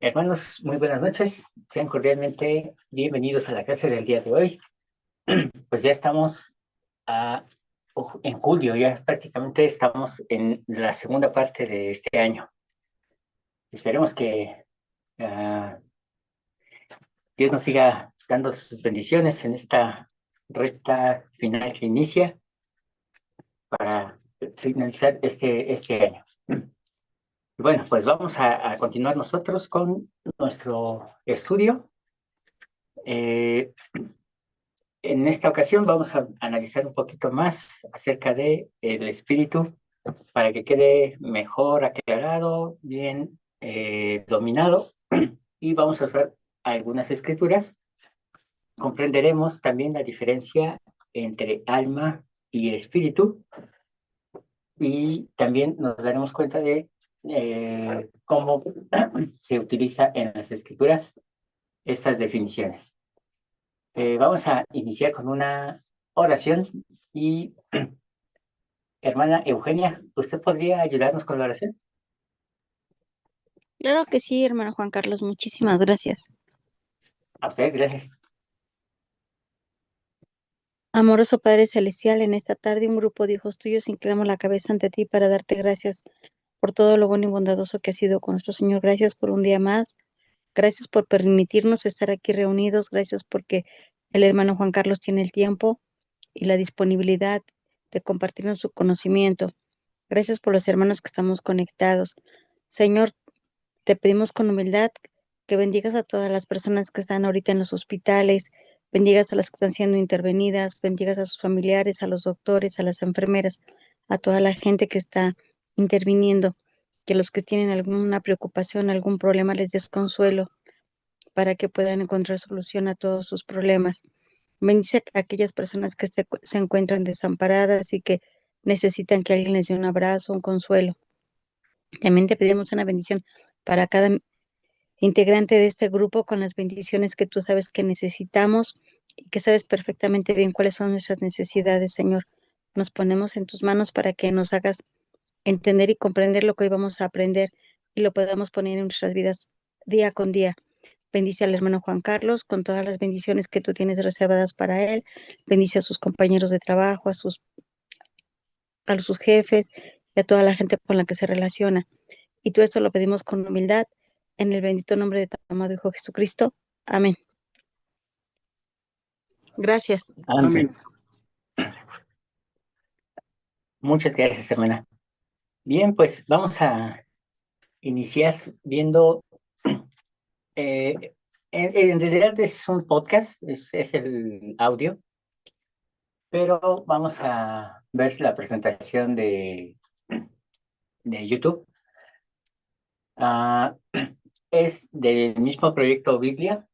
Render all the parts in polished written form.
Hermanos, muy buenas noches. Sean cordialmente bienvenidos a la clase del día de hoy. Pues ya estamos a- en julio, ya prácticamente estamos en la segunda parte de este año. Esperemos que ah, Dios nos siga dando sus bendiciones en esta recta final que inicia para finalizar este año. Bueno, pues vamos a continuar nosotros con nuestro estudio. Eh, En esta ocasión vamos a analizar un poquito más acerca de el espíritu para que quede mejor aclarado, bien dominado, y vamos a usar algunas escrituras. Comprenderemos también la diferencia entre alma y espíritu, y también nos daremos cuenta de cómo se utiliza en las escrituras estas definiciones. Vamos a iniciar con una oración y hermana Eugenia, ¿usted podría ayudarnos con la oración? Claro que sí, hermano Juan Carlos, muchísimas gracias. A usted, gracias. Amoroso Padre Celestial, en esta tarde un grupo de hijos tuyos inclinamos la cabeza ante ti para darte gracias por todo lo bueno y bondadoso que has sido con nuestro Señor. Gracias por un día más. Gracias por permitirnos estar aquí reunidos. Gracias porque el hermano Juan Carlos tiene el tiempo y la disponibilidad de compartirnos su conocimiento. Gracias por los hermanos que estamos conectados. Señor, te pedimos con humildad que bendigas a todas las personas que están ahorita en los hospitales, bendigas a las que están siendo intervenidas, bendigas a sus familiares, a los doctores, a las enfermeras, a toda la gente que está interviniendo, que los que tienen alguna preocupación, algún problema les des consuelo para que puedan encontrar solución a todos sus problemas. Bendice a aquellas personas que se encuentran desamparadas y que necesitan que alguien les dé un abrazo, un consuelo. También te pedimos una bendición para cada integrante de este grupo con las bendiciones que tú sabes que necesitamos y que sabes perfectamente bien cuáles son nuestras necesidades, Señor. Nos ponemos en tus manos para que nos hagas entender y comprender lo que hoy vamos a aprender y lo podamos poner en nuestras vidas día con día. Bendice al hermano Juan Carlos con todas las bendiciones que tú tienes reservadas para él. Bendice a sus compañeros de trabajo, a sus jefes y a toda la gente con la que se relaciona. Y todo esto lo pedimos con humildad en el bendito nombre de tu amado Hijo Jesucristo. Amén. Gracias. Amén. Muchas gracias, hermana. Bien, pues vamos a iniciar viendo, eh, en realidad es un podcast, es el audio, pero vamos a ver la presentación de YouTube. Ah, es del mismo proyecto Biblia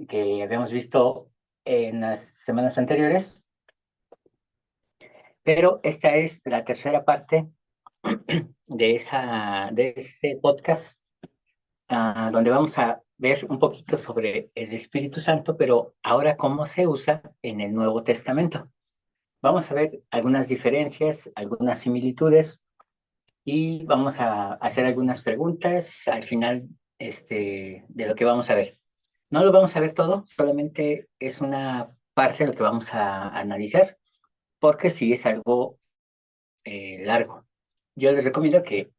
que habíamos visto en las semanas anteriores, pero esta es la tercera parte de ese podcast, donde vamos a ver un poquito sobre el Espíritu Santo, pero ahora cómo se usa en el Nuevo Testamento. Vamos a ver algunas diferencias, algunas similitudes y vamos a hacer algunas preguntas al final de lo que vamos a ver. No lo vamos a ver todo, solamente es una parte de lo que vamos a analizar, porque sí es algo largo. Yo les recomiendo que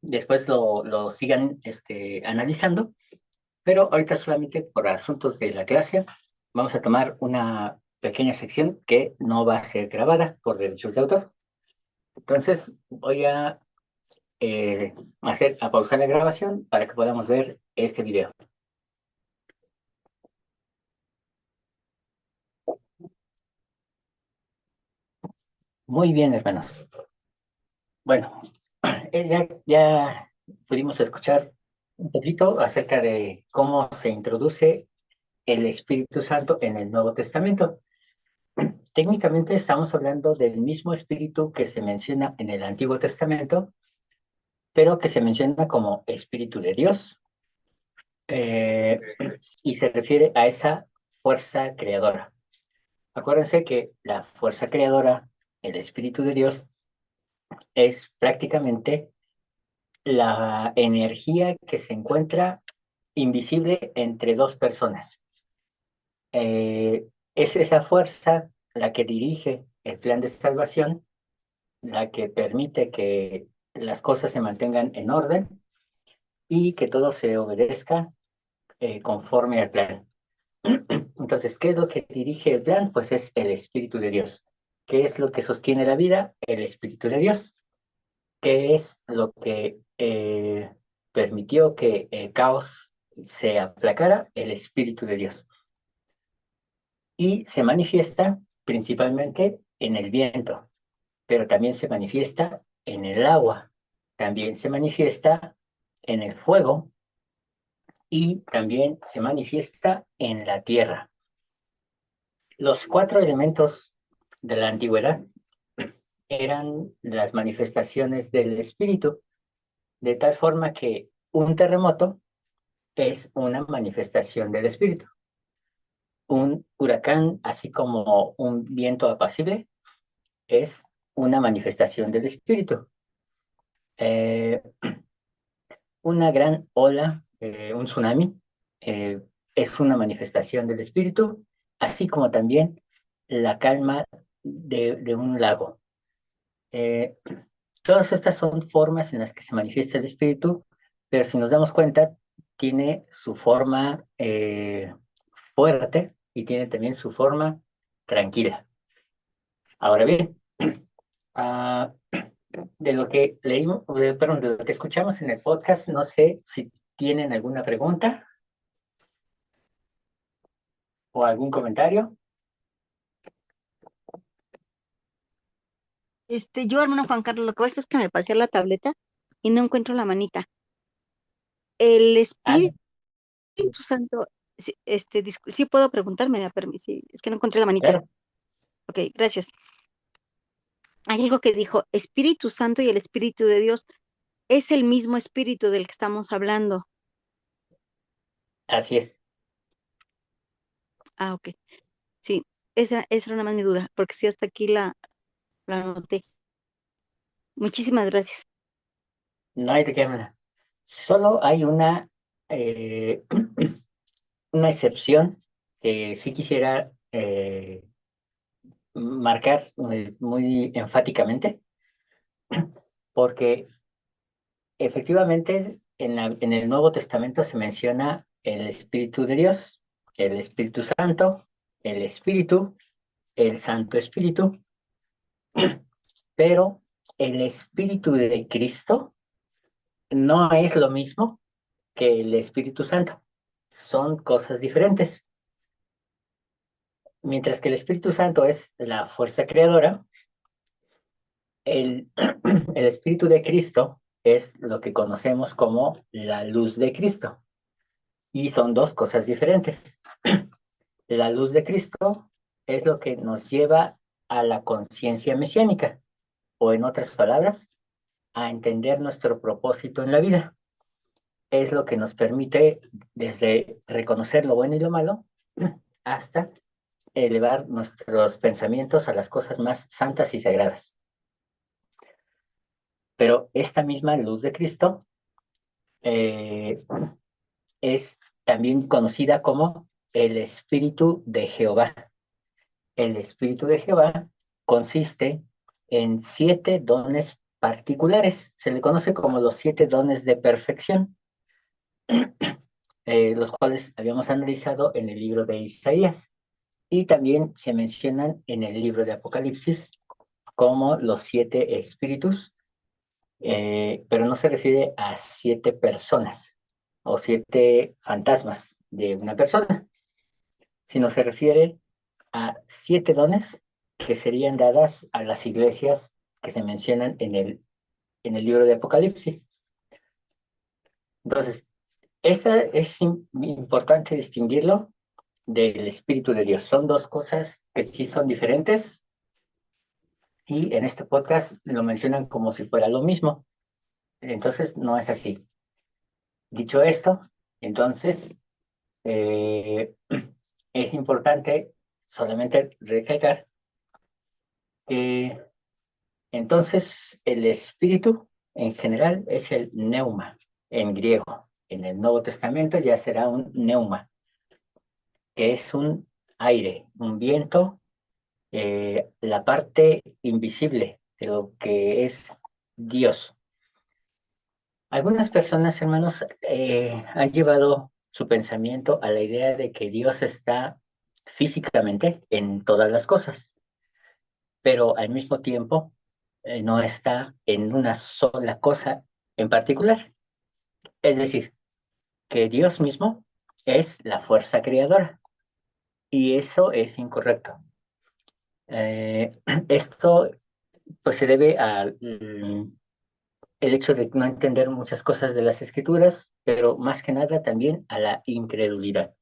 después lo sigan analizando, pero ahorita solamente por asuntos de la clase vamos a tomar una pequeña sección que no va a ser grabada por derechos de autor. Entonces voy a pausar la grabación para que podamos ver este video. Muy bien, hermanos. Bueno, ya pudimos escuchar un poquito acerca de cómo se introduce el Espíritu Santo en el Nuevo Testamento. Técnicamente estamos hablando del mismo Espíritu que se menciona en el Antiguo Testamento, pero que se menciona como Espíritu de Dios, eh, y se refiere a esa fuerza creadora. Acuérdense que la fuerza creadora, el Espíritu de Dios, es prácticamente la energía que se encuentra invisible entre dos personas. Es esa fuerza la que dirige el plan de salvación, la que permite que las cosas se mantengan en orden y que todo se obedezca conforme al plan. Entonces, ¿qué es lo que dirige el plan? Pues es el Espíritu de Dios. ¿Qué es lo que sostiene la vida? El Espíritu de Dios. ¿Qué es lo que permitió que el caos se aplacara? El Espíritu de Dios. Y se manifiesta principalmente en el viento, pero también se manifiesta en el agua, también se manifiesta en el fuego y también se manifiesta en la tierra. Los cuatro elementos de la antigüedad eran las manifestaciones del espíritu, de tal forma que un terremoto es una manifestación del espíritu. Un huracán, así como un viento apacible, es una manifestación del espíritu. Eh, una gran ola, un tsunami, eh, es una manifestación del espíritu, así como también la calma de un lago. Eh, Todas estas son formas en las que se manifiesta el espíritu, pero si nos damos cuenta, tiene su forma fuerte y tiene también su forma tranquila. Ahora bien, ah, de lo que leímos, perdón, de lo que escuchamos en el podcast, no sé si tienen alguna pregunta o algún comentario. Yo, hermano Juan Carlos, lo que pasa es que me pasé a la tableta y no encuentro la manita. El Ah, Espíritu Santo, sí, sí puedo preguntarme, sí, es que no encontré la manita. claro, Ok, gracias. Hay algo que dijo, Espíritu Santo y el Espíritu de Dios es el mismo Espíritu del que estamos hablando. así es. Ah, ok. Sí, esa era nada más mi duda, porque sí, hasta aquí la anoté. Muchísimas gracias. No hay de qué hablar. Solo hay eh, una excepción que sí quisiera marcar muy enfáticamente, porque efectivamente en el Nuevo Testamento se menciona el Espíritu de Dios, el Espíritu Santo, el Espíritu, el Santo Espíritu, pero el Espíritu de Cristo no es lo mismo que el Espíritu Santo. Son cosas diferentes. Mientras que el Espíritu Santo es la fuerza creadora, el, el Espíritu de Cristo es lo que conocemos como la luz de Cristo. Y son dos cosas diferentes. La luz de Cristo es lo que nos lleva a la conciencia mesiánica, o en otras palabras, a entender nuestro propósito en la vida. Es lo que nos permite desde reconocer lo bueno y lo malo hasta elevar nuestros pensamientos a las cosas más santas y sagradas. Pero esta misma luz de Cristo eh, es también conocida como el Espíritu de Jehová. El Espíritu de Jehová consiste en 7 dones particulares. Se le conoce como los 7 dones de perfección, los cuales habíamos analizado en el libro de Isaías. Y también se mencionan en el libro de Apocalipsis como los 7 espíritus, pero no se refiere a 7 personas o 7 fantasmas de una persona, sino se refiere a 7 dones que serían dadas a las iglesias que se mencionan en el libro de Apocalipsis. Entonces, esta es importante distinguirlo del Espíritu de Dios. Son dos cosas que sí son diferentes y en este podcast lo mencionan como si fuera lo mismo. Entonces, no es así. Dicho esto, entonces, eh, es importante solamente recalcar que entonces el espíritu en general es el neuma en griego. en el Nuevo Testamento ya será un neuma, que es un aire, un viento, la parte invisible de lo que es Dios. Algunas personas, hermanos, han llevado su pensamiento a la idea de que Dios está físicamente en todas las cosas, pero al mismo tiempo no está en una sola cosa en particular. Es decir, que Dios mismo es la fuerza creadora y eso es incorrecto. Eh, Esto pues se debe al el hecho de no entender muchas cosas de las escrituras, pero más que nada también a la incredulidad.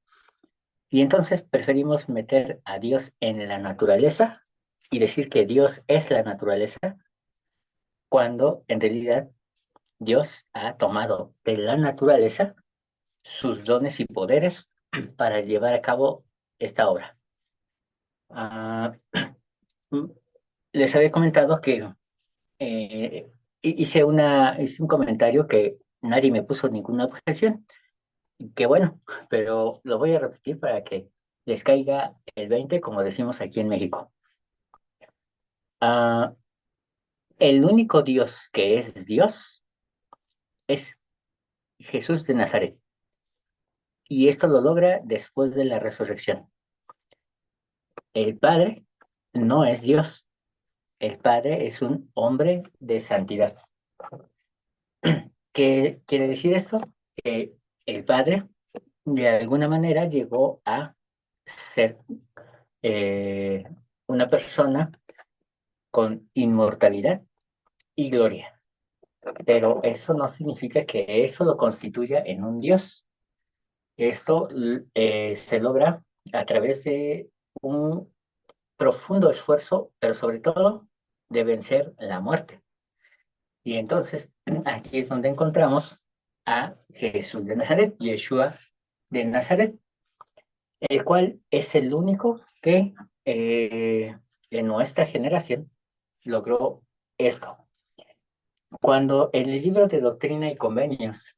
Y entonces preferimos meter a Dios en la naturaleza y decir que Dios es la naturaleza, cuando en realidad Dios ha tomado de la naturaleza sus dones y poderes para llevar a cabo esta obra. Ah, les había comentado que eh, hice un comentario que nadie me puso ninguna objeción, que bueno, pero lo voy a repetir para que les caiga el 20, como decimos aquí en México. Ah, el único Dios que es Dios es Jesús de Nazaret, y esto lo logra después de la resurrección. El Padre no es Dios, el Padre es un hombre de santidad. ¿Qué quiere decir esto? Que el Padre de alguna manera llegó a ser eh, una persona con inmortalidad y gloria, pero eso no significa que eso lo constituya en un Dios. Esto se logra a través de un profundo esfuerzo, pero sobre todo de vencer la muerte. Y entonces aquí es donde encontramos a Jesús de Nazaret, Yeshua de Nazaret, el cual es el único que en nuestra generación logró esto. Cuando en el libro de Doctrina y Convenios,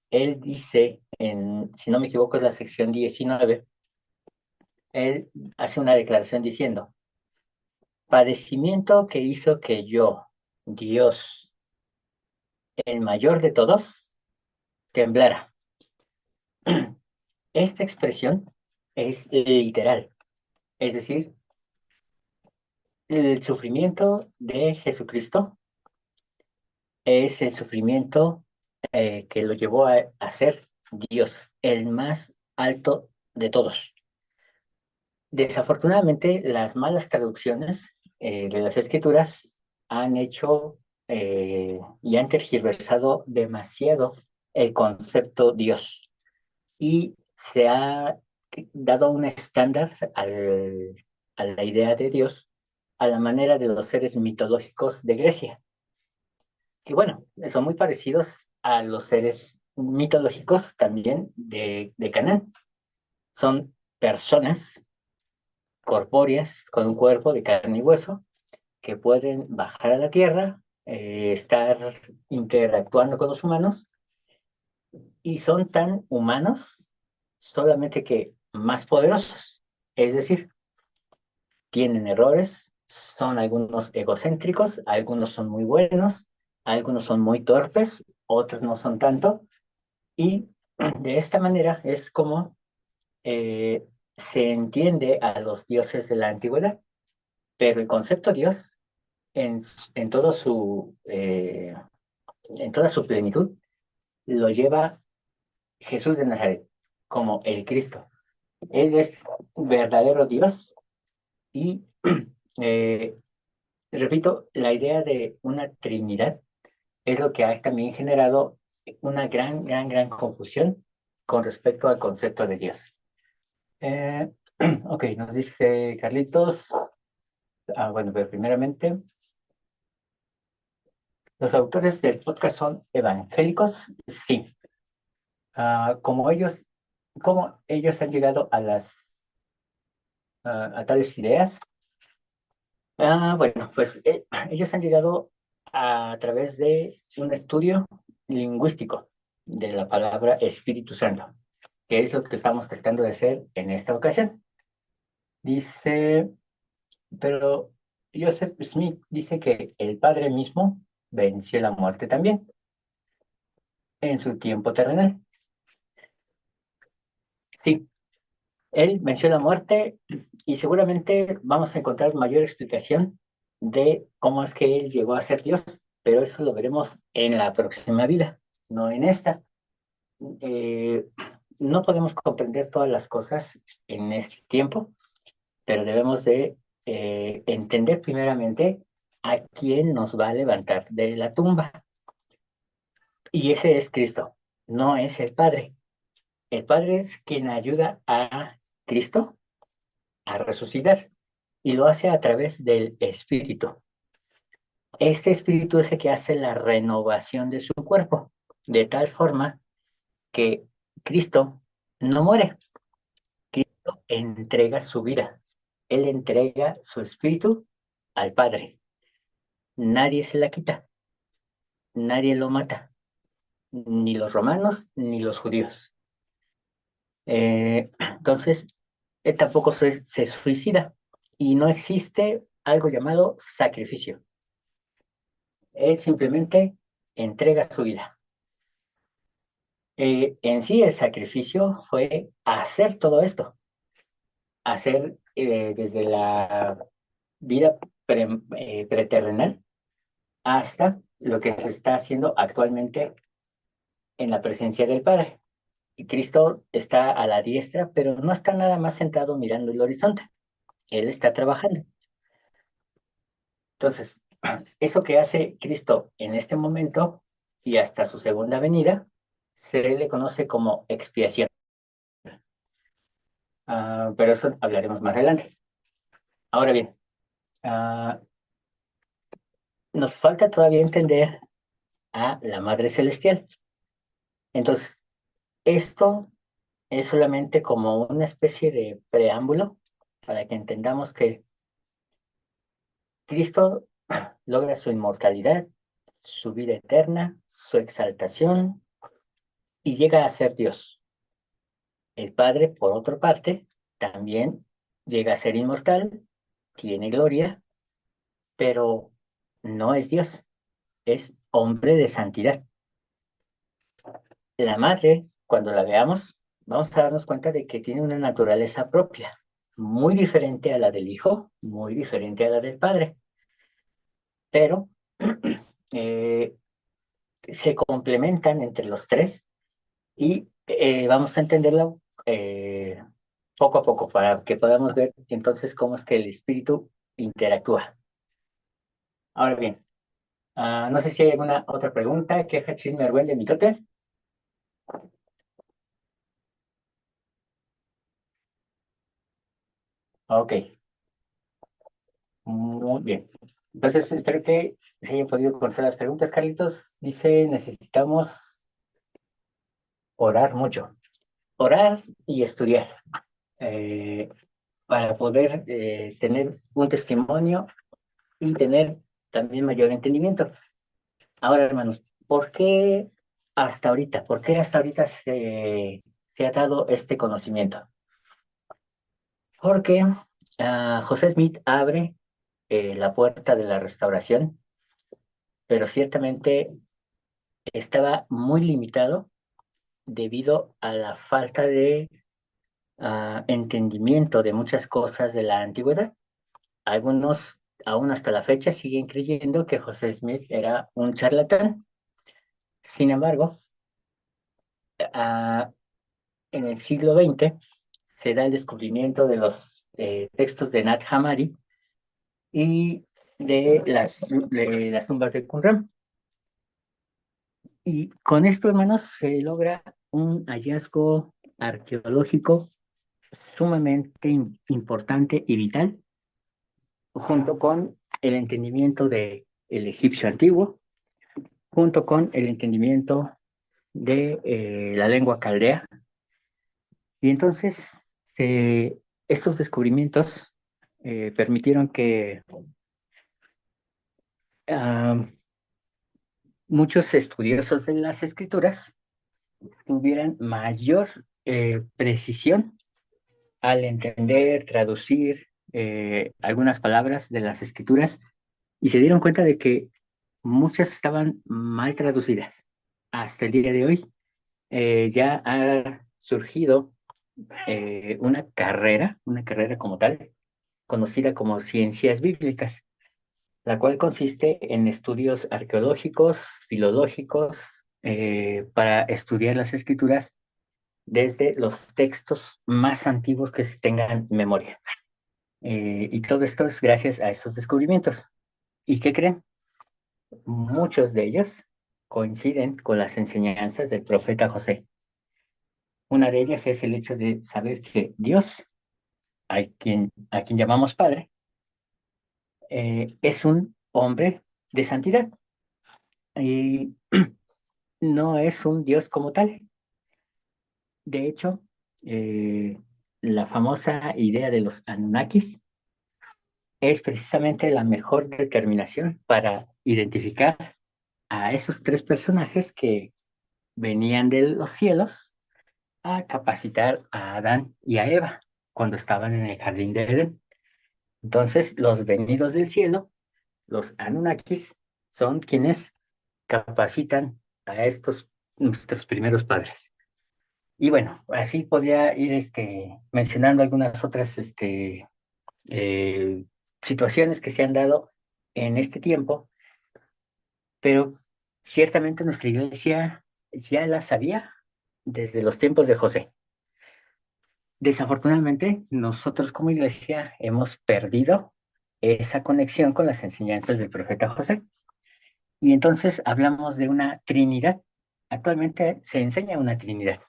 él dice, si no me equivoco, es la sección 19, él hace una declaración diciendo: padecimiento que hizo que yo, Dios, el mayor de todos, temblara. Esta expresión es literal, es decir, el sufrimiento de Jesucristo es el sufrimiento que lo llevó a ser Dios, el más alto de todos. Desafortunadamente, las malas traducciones de las escrituras han hecho y han tergiversado demasiado el concepto Dios, y se ha dado un estándar a la idea de Dios a la manera de los seres mitológicos de Grecia. Y bueno, son muy parecidos a los seres mitológicos también de Canaán. Son personas corpóreas con un cuerpo de carne y hueso que pueden bajar a la tierra, estar interactuando con los humanos, y son tan humanos, solamente que más poderosos. Es decir, tienen errores, son algunos egocéntricos, algunos son muy buenos, algunos son muy torpes, otros no son tanto, y de esta manera es como eh, se entiende a los dioses de la antigüedad. Pero el concepto Dios, en, en, todo su, en toda su plenitud, lo lleva Jesús de Nazaret como el Cristo. Él es verdadero Dios y, eh, repito, la idea de una Trinidad es lo que ha también generado una gran confusión con respecto al concepto de Dios. Eh, ok, nos dice Carlitos. Bueno, pero primeramente, ¿los autores del podcast son evangélicos? Sí. ¿Cómo ellos han llegado a tales ideas? Bueno, pues ellos han llegado a través de un estudio lingüístico. de la palabra Espíritu Santo, que es lo que estamos tratando de hacer en esta ocasión. Dice, pero Joseph Smith dice que el Padre mismo venció la muerte también en su tiempo terrenal. Sí, él venció la muerte y seguramente vamos a encontrar mayor explicación de cómo es que él llegó a ser Dios, pero eso lo veremos en la próxima vida, no en esta. Eh, no podemos comprender todas las cosas en este tiempo, pero debemos de entender primeramente a quién nos va a levantar de la tumba. Y ese es Cristo, no es el Padre. El Padre es quien ayuda a Cristo a resucitar y lo hace a través del Espíritu. Este Espíritu es el que hace la renovación de su cuerpo, de tal forma que Cristo no muere. Cristo entrega su vida. Él entrega su espíritu al Padre. Nadie se la quita, nadie lo mata, ni los romanos ni los judíos. Entonces, él tampoco se suicida y no existe algo llamado sacrificio. Él simplemente entrega su vida. En sí, el sacrificio fue hacer todo esto, hacer desde la vida preterrenal hasta lo que se está haciendo actualmente en la presencia del Padre. Y Cristo está a la diestra, pero no está nada más sentado mirando el horizonte. Él está trabajando. Entonces, eso que hace Cristo en este momento y hasta su segunda venida, se le conoce como expiación. Pero eso hablaremos más adelante. Ahora bien, uh, nos falta todavía entender a la Madre Celestial. Entonces, esto es solamente como una especie de preámbulo para que entendamos que Cristo logra su inmortalidad, su vida eterna, su exaltación y llega a ser Dios. El Padre, por otra parte, también llega a ser inmortal, tiene gloria, pero no es Dios, es hombre de santidad. La madre, cuando la veamos, vamos a darnos cuenta de que tiene una naturaleza propia, muy diferente a la del hijo, muy diferente a la del padre, pero eh, se complementan entre los tres y vamos a entenderlo poco a poco para que podamos ver entonces cómo es que el espíritu interactúa. Ahora bien, no sé si hay alguna otra pregunta, queja, chisme, argüende, mitote. Ok, muy bien. Entonces, espero que se hayan podido contestar las preguntas, Carlitos. Dice, necesitamos orar mucho. Orar y estudiar eh, para poder tener un testimonio y tener también mayor entendimiento. Ahora, hermanos, ¿por qué hasta ahorita? ¿Por qué hasta ahorita se ha dado este conocimiento? Porque José Smith abre la puerta de la restauración, pero ciertamente estaba muy limitado debido a la falta de entendimiento de muchas cosas de la antigüedad. Algunos, aún hasta la fecha, siguen creyendo que José Smith era un charlatán. Sin embargo, ah, en el siglo XX se da el descubrimiento de los textos de Nag Hammadi y de las tumbas de Qumran. Y con esto, hermanos, se logra un hallazgo arqueológico sumamente importante y vital, junto con el entendimiento del egipcio antiguo, junto con el entendimiento de la lengua caldea. Y entonces, estos descubrimientos permitieron que muchos estudiosos de las escrituras tuvieran mayor precisión al entender, traducir algunas palabras de las escrituras y se dieron cuenta de que muchas estaban mal traducidas. Hasta el día de hoy ya ha surgido una carrera como tal, conocida como ciencias bíblicas, la cual consiste en estudios arqueológicos, filológicos, para estudiar las escrituras desde los textos más antiguos que se tengan memoria. Y todo esto es gracias a esos descubrimientos. ¿Y qué creen? Muchos de ellos coinciden con las enseñanzas del profeta José. Una de ellas es el hecho de saber que Dios, a quien llamamos Padre, es un hombre de santidad y no es un Dios como tal. De hecho, eh, la famosa idea de los Anunnakis es precisamente la mejor determinación para identificar a esos tres personajes que venían de los cielos a capacitar a Adán y a Eva cuando estaban en el jardín de Edén. Entonces, los venidos del cielo, los Anunnakis, son quienes capacitan a estos nuestros primeros padres. Y bueno, así podría ir mencionando algunas otras eh, situaciones que se han dado en este tiempo, pero ciertamente nuestra iglesia ya las sabía desde los tiempos de José. Desafortunadamente, nosotros como iglesia hemos perdido esa conexión con las enseñanzas del profeta José. Y entonces hablamos de una Trinidad. Actualmente se enseña una Trinidad.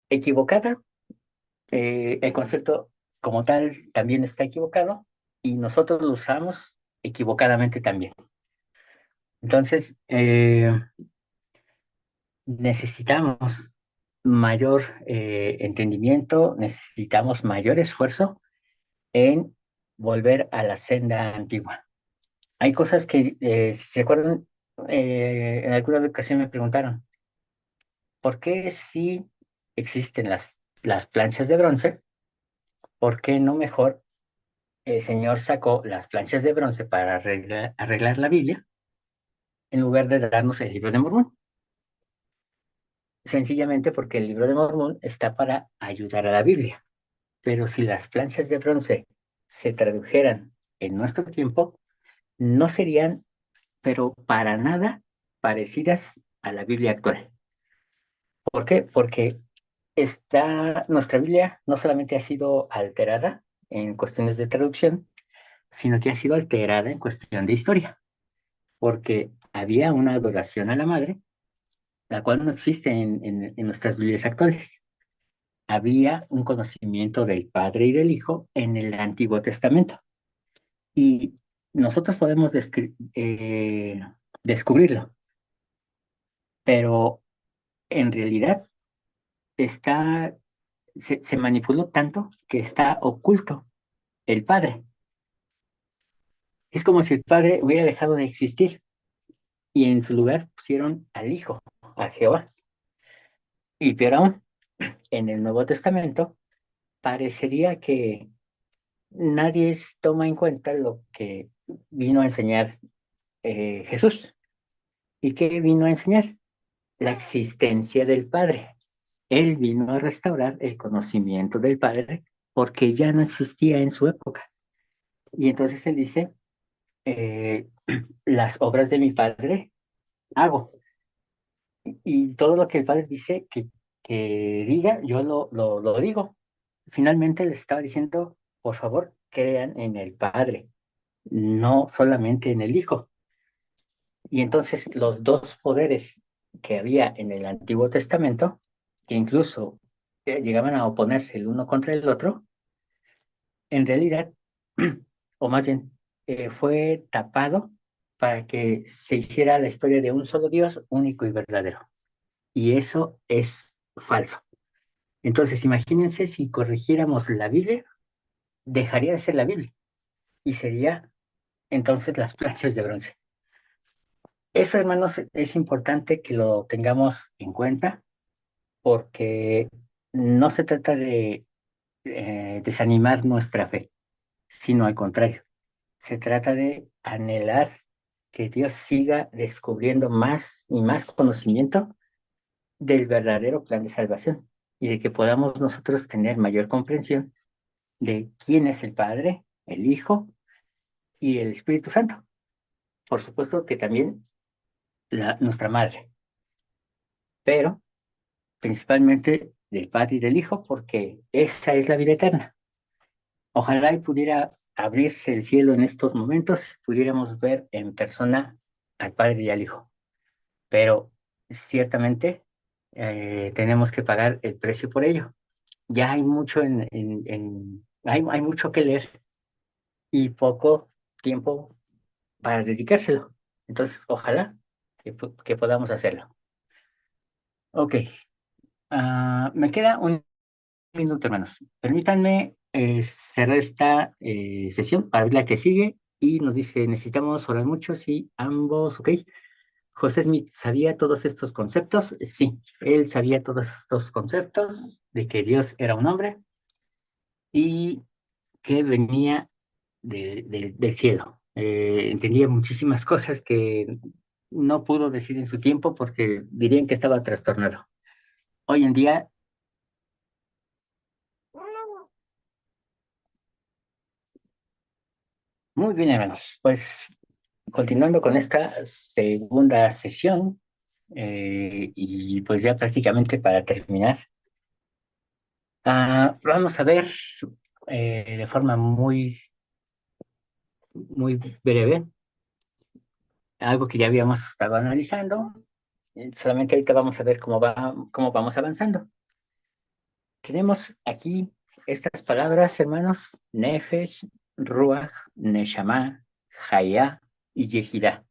Equivocada, el concepto como tal también está equivocado y nosotros lo usamos equivocadamente también. Entonces, necesitamos mayor entendimiento, necesitamos mayor esfuerzo en volver a la senda antigua. Hay cosas que, si se acuerdan, en alguna ocasión me preguntaron, ¿por qué si existen las planchas de bronce? ¿Por qué no mejor el Señor sacó las planchas de bronce para arreglar la Biblia en lugar de darnos el libro de Mormón? Sencillamente porque el libro de Mormón está para ayudar a la Biblia. Pero si las planchas de bronce se tradujeran en nuestro tiempo, no serían, pero para nada, parecidas a la Biblia actual. ¿Por qué? Porque nuestra Biblia no solamente ha sido alterada en cuestiones de traducción, sino que ha sido alterada en cuestión de historia, porque había una adoración a la madre, la cual no existe en nuestras Biblias actuales. Había un conocimiento del Padre y del Hijo en el Antiguo Testamento. Y nosotros podemos descubrirlo, pero en realidad está, se manipuló tanto que está oculto el Padre. Es como si el Padre hubiera dejado de existir y en su lugar pusieron al Hijo, a Jehová. Y peor aún, en el Nuevo Testamento parecería que nadie toma en cuenta lo que vino a enseñar Jesús. ¿Y qué vino a enseñar? La existencia del Padre. Él vino a restaurar el conocimiento del Padre porque ya no existía en su época. Y entonces él dice, eh, las obras de mi Padre hago. Y todo lo que el Padre dice que diga, yo lo digo. Finalmente les estaba diciendo, por favor, crean en el Padre, no solamente en el Hijo. Y entonces los dos poderes que había en el Antiguo Testamento, que incluso llegaban a oponerse el uno contra el otro, en realidad, o más bien, fue tapado para que se hiciera la historia de un solo Dios único y verdadero. Y eso es falso. Entonces, imagínense si corrigiéramos la Biblia, dejaría de ser la Biblia y sería entonces las planchas de bronce. Eso, hermanos, es importante que lo tengamos en cuenta porque no se trata de desanimar nuestra fe, sino al contrario, se trata de anhelar que Dios siga descubriendo más y más conocimiento del verdadero plan de salvación y de que podamos nosotros tener mayor comprensión de quién es el Padre, el Hijo y el Espíritu Santo. Por supuesto que también nuestra Madre, pero principalmente del Padre y del Hijo, porque esa es la vida eterna. Ojalá y pudiera abrirse el cielo en estos momentos, pudiéramos ver en persona al Padre y al Hijo, pero ciertamente tenemos que pagar el precio por ello. Ya hay mucho hay mucho que leer y poco tiempo para dedicárselo. Entonces, ojalá que podamos hacerlo. Ok, me queda un minuto, hermanos. Permítanme cerrar esta sesión para ver la que sigue y nos dice, necesitamos orar mucho, sí, ambos, ok. José Smith sabía todos estos conceptos, sí, él sabía todos estos conceptos de que Dios era un hombre y que venía del cielo. Entendía muchísimas cosas que no pudo decir en su tiempo porque dirían que estaba trastornado. Hoy en día, muy bien, hermanos, pues continuando con esta segunda sesión, y pues ya prácticamente para terminar, vamos a ver de forma muy breve algo que ya habíamos estado analizando. Solamente ahorita vamos a ver cómo vamos avanzando. Tenemos aquí estas palabras, hermanos, Nefesh, Ruach, Neshama, Hayah y Yehirá.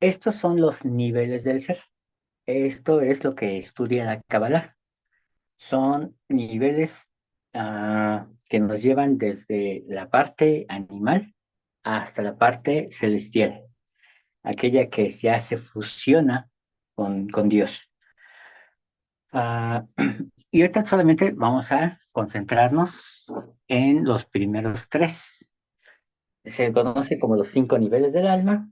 Estos son los niveles del ser. Esto es lo que estudia la Kabbalah. Son niveles que nos llevan desde la parte animal hasta la parte celestial, aquella que ya se fusiona con Dios. Ah, y ahorita solamente vamos a concentrarnos en los primeros tres. Se conoce como los cinco niveles del alma.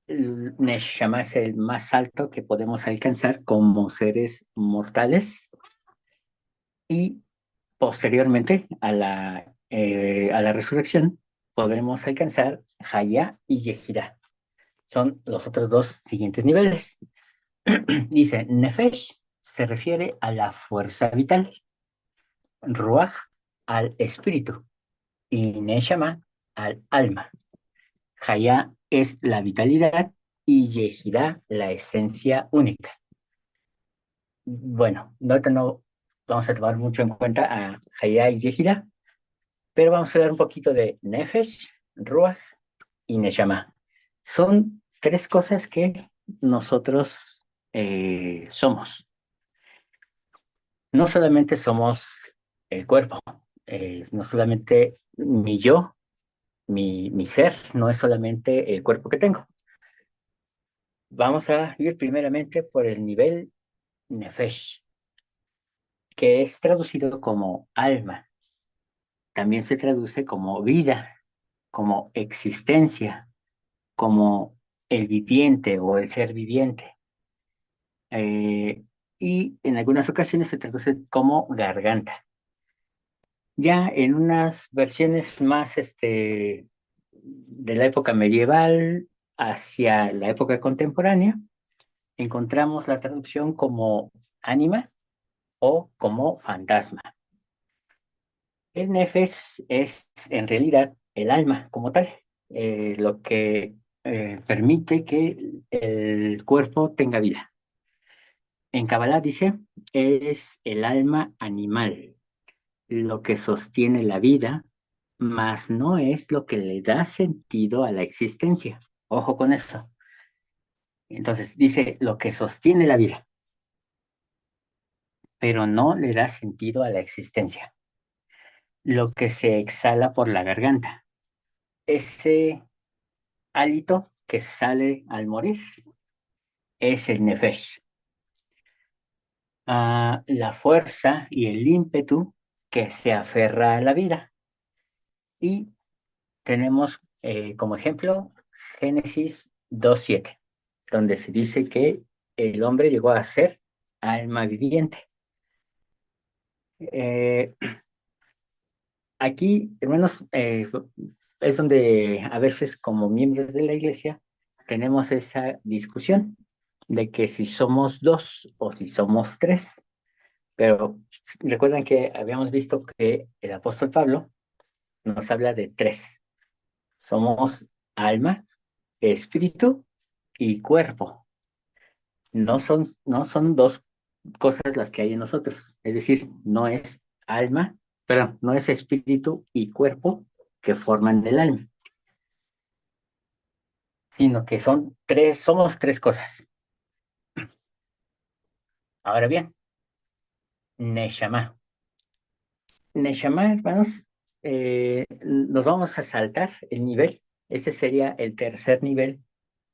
El Neshama es el más alto que podemos alcanzar como seres mortales y posteriormente a la resurrección podremos alcanzar Haya y Yehira. Son los otros dos siguientes niveles. Dice, Nefesh se refiere a la fuerza vital, Ruach al espíritu y Neshama al alma. Haya es la vitalidad y Yehirá la esencia única. Bueno, no vamos a tomar mucho en cuenta a Haya y Yehirá, pero vamos a ver un poquito de Nefesh, Ruach y Neshama. Son tres cosas que nosotros somos. No solamente somos el cuerpo, no solamente mi yo, mi ser, no es solamente el cuerpo que tengo. Vamos a ir primeramente por el nivel Nefesh, que es traducido como alma. También se traduce como vida, como existencia, como el viviente o el ser viviente. Y en algunas ocasiones se traduce como garganta. Ya en unas versiones más de la época medieval hacia la época contemporánea, encontramos la traducción como ánima o como fantasma. El nefes es en realidad el alma como tal, lo que permite que el cuerpo tenga vida. En Kabbalah dice, es el alma animal, lo que sostiene la vida, mas no es lo que le da sentido a la existencia. Ojo con eso. Entonces dice lo que sostiene la vida, pero no le da sentido a la existencia. Lo que se exhala por la garganta. Ese hálito que sale al morir es el nefesh. La fuerza y el ímpetu que se aferra a la vida. Y tenemos como ejemplo Génesis 2:7, donde se dice que el hombre llegó a ser alma viviente. Eh, Aquí, hermanos, es donde a veces como miembros de la iglesia tenemos esa discusión de que si somos dos o si somos tres. Pero recuerdan que habíamos visto que el apóstol Pablo nos habla de tres. Somos alma, espíritu y cuerpo. No son dos cosas las que hay en nosotros. Es decir, no es alma, perdón, no es espíritu y cuerpo que forman el alma, sino que somos tres cosas. Ahora bien, Neshama. Neshama, hermanos, nos vamos a saltar el nivel. Ese sería el tercer nivel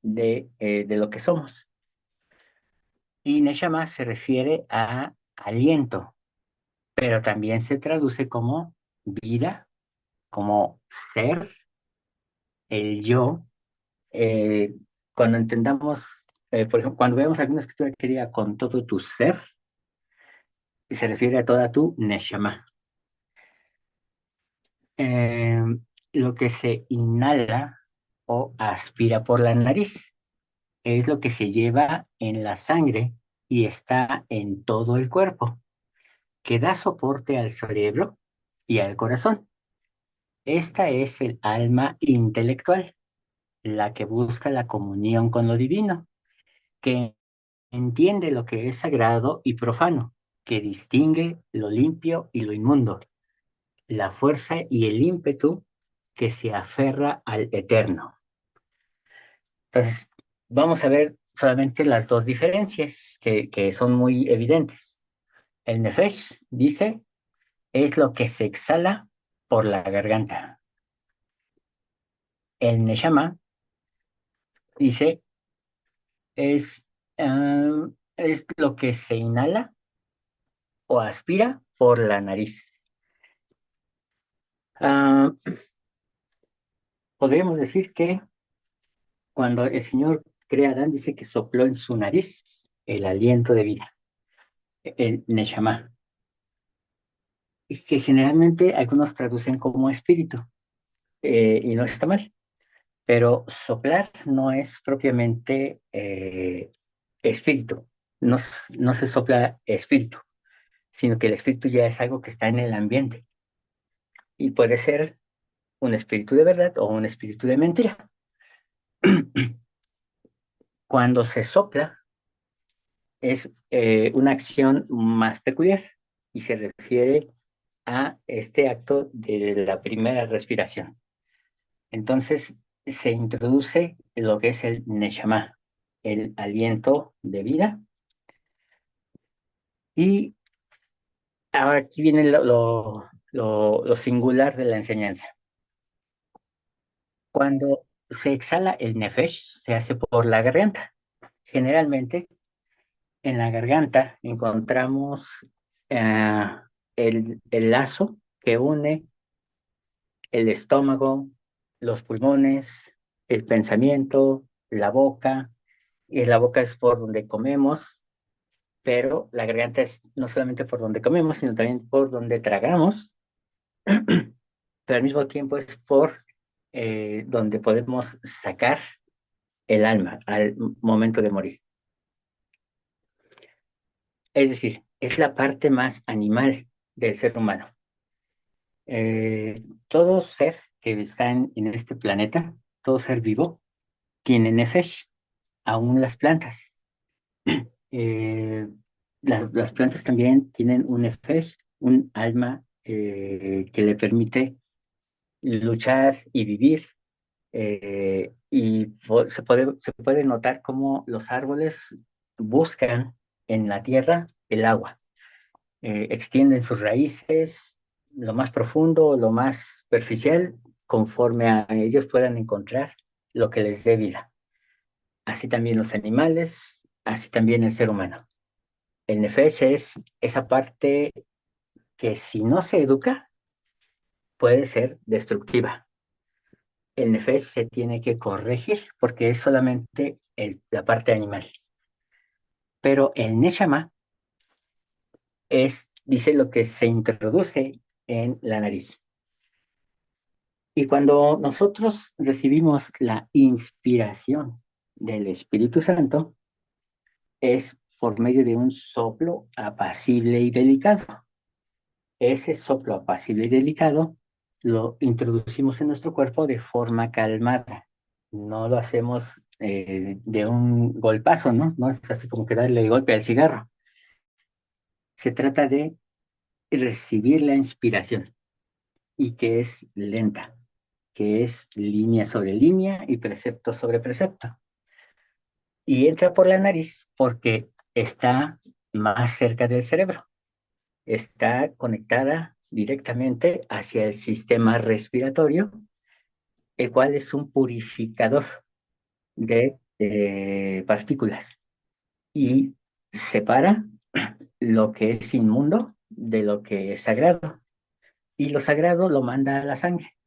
de lo que somos. Y Neshama se refiere a aliento, pero también se traduce como vida, como ser, el yo. Eh, Cuando entendamos, por ejemplo, cuando vemos alguna escritura que diga con todo tu ser, se refiere a toda tu neshama. Eh, lo que se inhala o aspira por la nariz es lo que se lleva en la sangre y está en todo el cuerpo, que da soporte al cerebro y al corazón. Esta es el alma intelectual, la que busca la comunión con lo divino, que entiende lo que es sagrado y profano, que distingue lo limpio y lo inmundo, la fuerza y el ímpetu que se aferra al eterno. Entonces, vamos a ver solamente las dos diferencias que son muy evidentes. El nefesh dice es lo que se exhala por la garganta. El neshama dice es, es lo que se inhala o aspira por la nariz. Ah, Podríamos decir que cuando el Señor crea a Adán, dice que sopló en su nariz el aliento de vida, el neshama, y que generalmente algunos traducen como espíritu, y no está mal, pero soplar no es propiamente espíritu, no se sopla espíritu, sino que el espíritu ya es algo que está en el ambiente y puede ser un espíritu de verdad o un espíritu de mentira. Cuando se sopla es una acción más peculiar y se refiere a este acto de la primera respiración. Entonces se introduce lo que es el neshama, el aliento de vida. Y ahora aquí viene lo singular de la enseñanza. Cuando se exhala el nefesh, se hace por la garganta. Generalmente en la garganta encontramos eh, el lazo que une el estómago, los pulmones, el pensamiento, la boca. Y la boca es por donde comemos, pero la garganta es no solamente por donde comemos, sino también por donde tragamos, pero al mismo tiempo es por donde podemos sacar el alma al momento de morir. Es decir, es la parte más animal del ser humano. Todo ser que está en este planeta, todo ser vivo, tiene nefesh, aún las plantas. Eh, las plantas también tienen un nefesh, un alma que le permite luchar y vivir. Se puede notar cómo los árboles buscan en la tierra el agua, extienden sus raíces lo más profundo, lo más superficial, conforme a ellos puedan encontrar lo que les dé vida. así también los animales, así también el ser humano. El nefesh es esa parte que si no se educa puede ser destructiva. El nefesh se tiene que corregir porque es solamente la parte animal. Pero el neshama dice lo que se introduce en la nariz. Y cuando nosotros recibimos la inspiración del Espíritu Santo, es por medio de un soplo apacible y delicado. Ese soplo apacible y delicado lo introducimos en nuestro cuerpo de forma calmada. No lo hacemos de un golpazo, ¿no? No es así como que darle el golpe al cigarro. Se trata de recibir la inspiración y que es lenta, que es línea sobre línea y precepto sobre precepto. Y entra por la nariz porque está más cerca del cerebro. Está conectada directamente hacia el sistema respiratorio, el cual es un purificador de partículas y separa lo que es inmundo de lo que es sagrado. Y lo sagrado lo manda a la sangre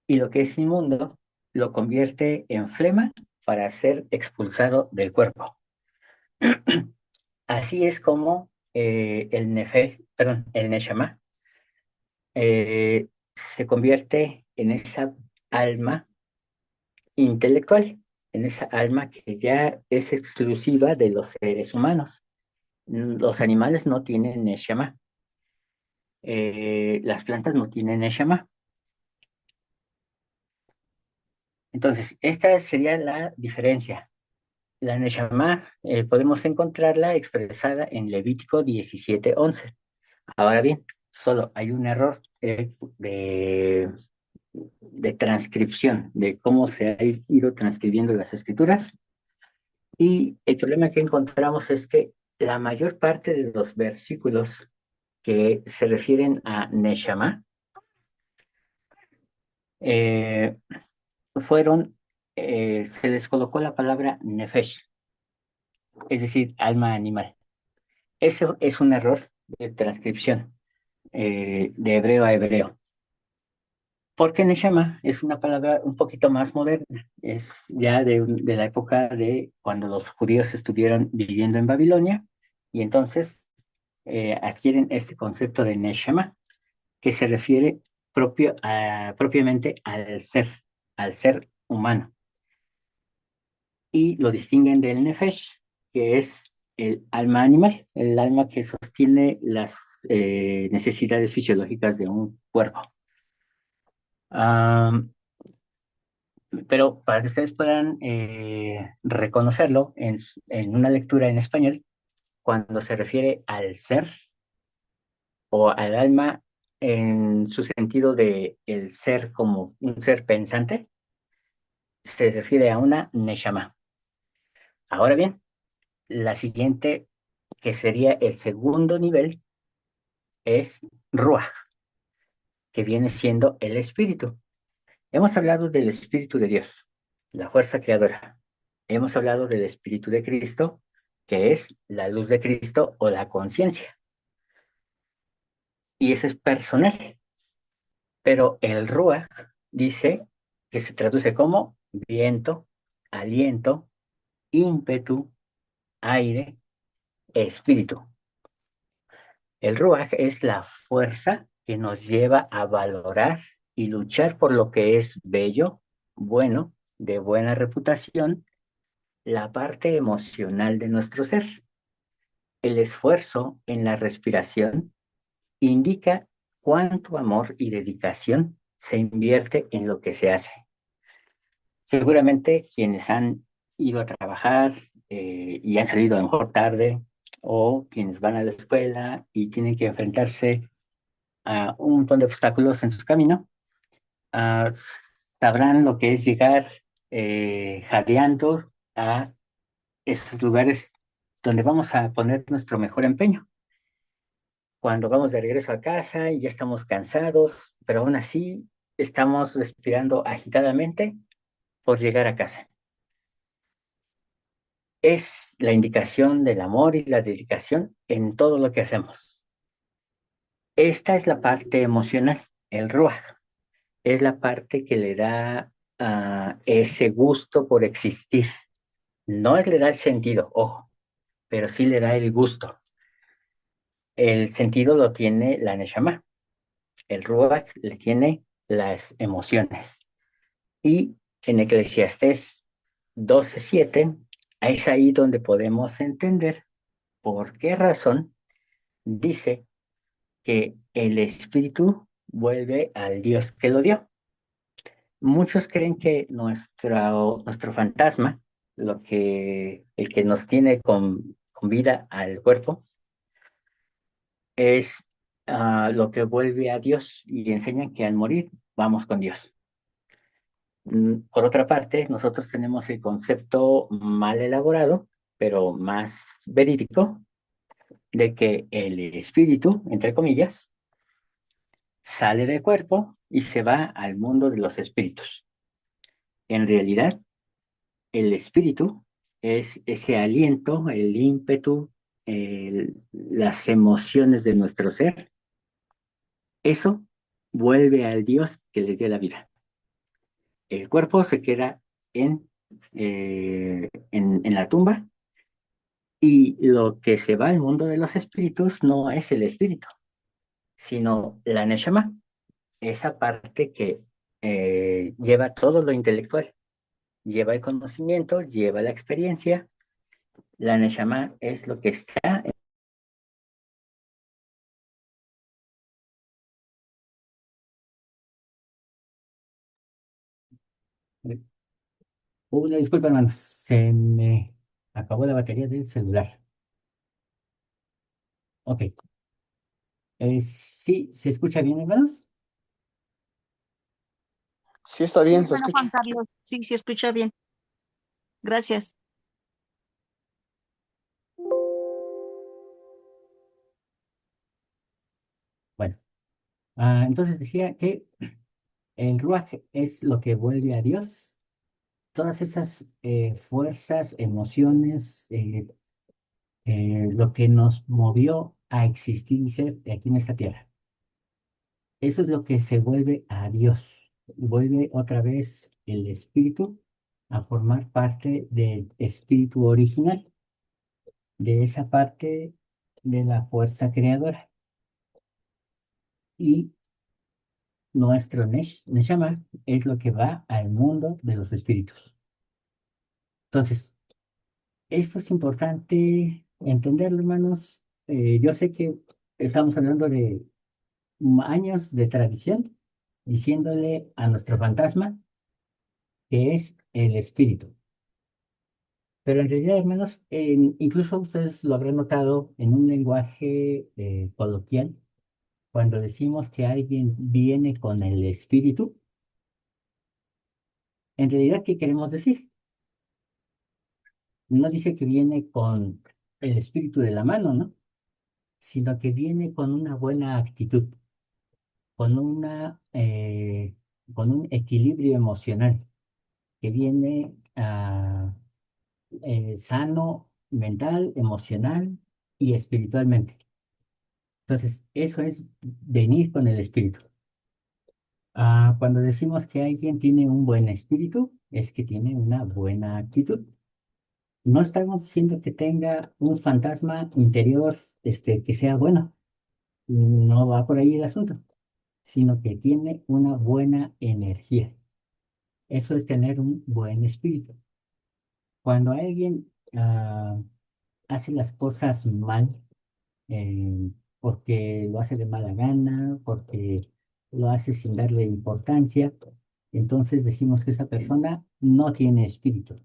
y lo que es inmundo lo convierte en flema para ser expulsado del cuerpo. Así es como el neshama se convierte en esa alma intelectual, en esa alma que ya es exclusiva de los seres humanos. Los animales no tienen neshama, las plantas no tienen neshama. Entonces, esta sería la diferencia. La neshama podemos encontrarla expresada en Levítico 17:11. Ahora bien, solo hay un error de transcripción, de cómo se ha ido transcribiendo las escrituras. Y el problema que encontramos es que la mayor parte de los versículos que se refieren a Neshama eh, se les colocó la palabra Nefesh, es decir, alma animal. Eso es un error de transcripción de hebreo a hebreo. Porque Neshama es una palabra un poquito más moderna, es ya de la época de cuando los judíos estuvieron viviendo en Babilonia y entonces adquieren este concepto de Neshama que se refiere propiamente al ser humano y lo distinguen del Nefesh, que es el alma animal, el alma que sostiene las necesidades fisiológicas de un cuerpo. Um, pero para que ustedes puedan reconocerlo en una lectura en español, cuando se refiere al ser o al alma en su sentido de el ser como un ser pensante, se refiere a una neshama. Ahora bien, la siguiente, que sería el segundo nivel, es ruach, que viene siendo el espíritu. Hemos hablado del Espíritu de Dios, la fuerza creadora. Hemos hablado del Espíritu de Cristo, que es la luz de Cristo o la conciencia. Y ese es personal. Pero el Ruach dice que se traduce como viento, aliento, ímpetu, aire, espíritu. El Ruach es la fuerza que nos lleva a valorar y luchar por lo que es bello, bueno, de buena reputación, la parte emocional de nuestro ser. El esfuerzo en la respiración indica cuánto amor y dedicación se invierte en lo que se hace. Seguramente quienes han ido a trabajar y han salido a lo mejor tarde, o quienes van a la escuela y tienen que enfrentarse a un montón de obstáculos en su camino, uh, sabrán lo que es llegar jadeando a esos lugares donde vamos a poner nuestro mejor empeño. Cuando vamos de regreso a casa y ya estamos cansados, pero aún así estamos respirando agitadamente por llegar a casa. es la indicación del amor y la dedicación en todo lo que hacemos. Esta es la parte emocional, el ruaj. Es la parte que le da ese gusto por existir. No le da el sentido, ojo, pero sí le da el gusto. El sentido lo tiene la neshama. El ruach le tiene las emociones. Y en Eclesiastés 12:7 es ahí donde podemos entender por qué razón dice que el espíritu vuelve al Dios que lo dio. Muchos creen que nuestro fantasma, el que nos tiene con vida al cuerpo, es lo que vuelve a Dios y enseñan que al morir vamos con Dios. Por otra parte, nosotros tenemos el concepto mal elaborado, pero más verídico, de que el espíritu, entre comillas, sale del cuerpo y se va al mundo de los espíritus. En realidad, el espíritu es ese aliento, el ímpetu, las emociones de nuestro ser. Eso vuelve al Dios que le dio la vida. El cuerpo se queda en la tumba y lo que se va al mundo de los espíritus no es el espíritu, sino la neshama, esa parte que lleva todo lo intelectual, lleva el conocimiento, lleva la experiencia. La neshama es lo que está. Una disculpa, hermano, se me acabó la batería del celular. Ok. Sí, ¿se escucha bien, hermanos? Sí, está Sí, bien, se hermano Juan escucha. Carlos. Sí, sí, escucha bien. Gracias. Bueno, entonces decía que el ruaj es lo que vuelve a Dios. Todas esas fuerzas, emociones, lo que nos movió a existir y ser aquí en esta tierra. Eso es lo que se vuelve a Dios. Vuelve otra vez el espíritu a formar parte del espíritu original, de esa parte de la fuerza creadora. Y nuestro Neshama es lo que va al mundo de los espíritus. Entonces, esto es importante entenderlo, hermanos. Yo sé que estamos hablando de años de tradición, diciéndole a nuestro fantasma que es el espíritu. Pero en realidad, hermanos, incluso ustedes lo habrán notado en un lenguaje coloquial, cuando decimos que alguien viene con el espíritu, en realidad, ¿qué queremos decir? No dice que viene con el espíritu de la mano, ¿no? Sino que viene con una buena actitud, con con un equilibrio emocional, que viene sano mental, emocional y espiritualmente. Entonces, eso es venir con el espíritu. Cuando decimos que alguien tiene un buen espíritu, es que tiene una buena actitud. No estamos diciendo que tenga un fantasma interior, que sea bueno. No va por ahí el asunto, sino que tiene una buena energía. Eso es tener un buen espíritu. Cuando alguien hace las cosas mal, porque lo hace de mala gana, porque lo hace sin darle importancia, entonces decimos que esa persona no tiene espíritu,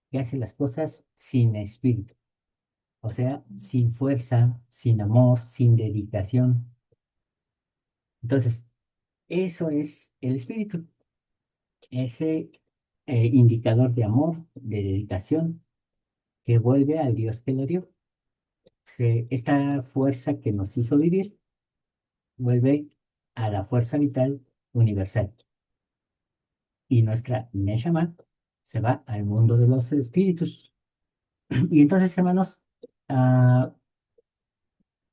que hace las cosas sin espíritu, o sea, sin fuerza, sin amor, sin dedicación. Entonces, eso es el espíritu, ese indicador de amor, de dedicación, que vuelve al Dios que lo dio. Esta fuerza que nos hizo vivir vuelve a la fuerza vital universal. Y nuestra Neshama se va al mundo de los espíritus. Y entonces, hermanos, ah,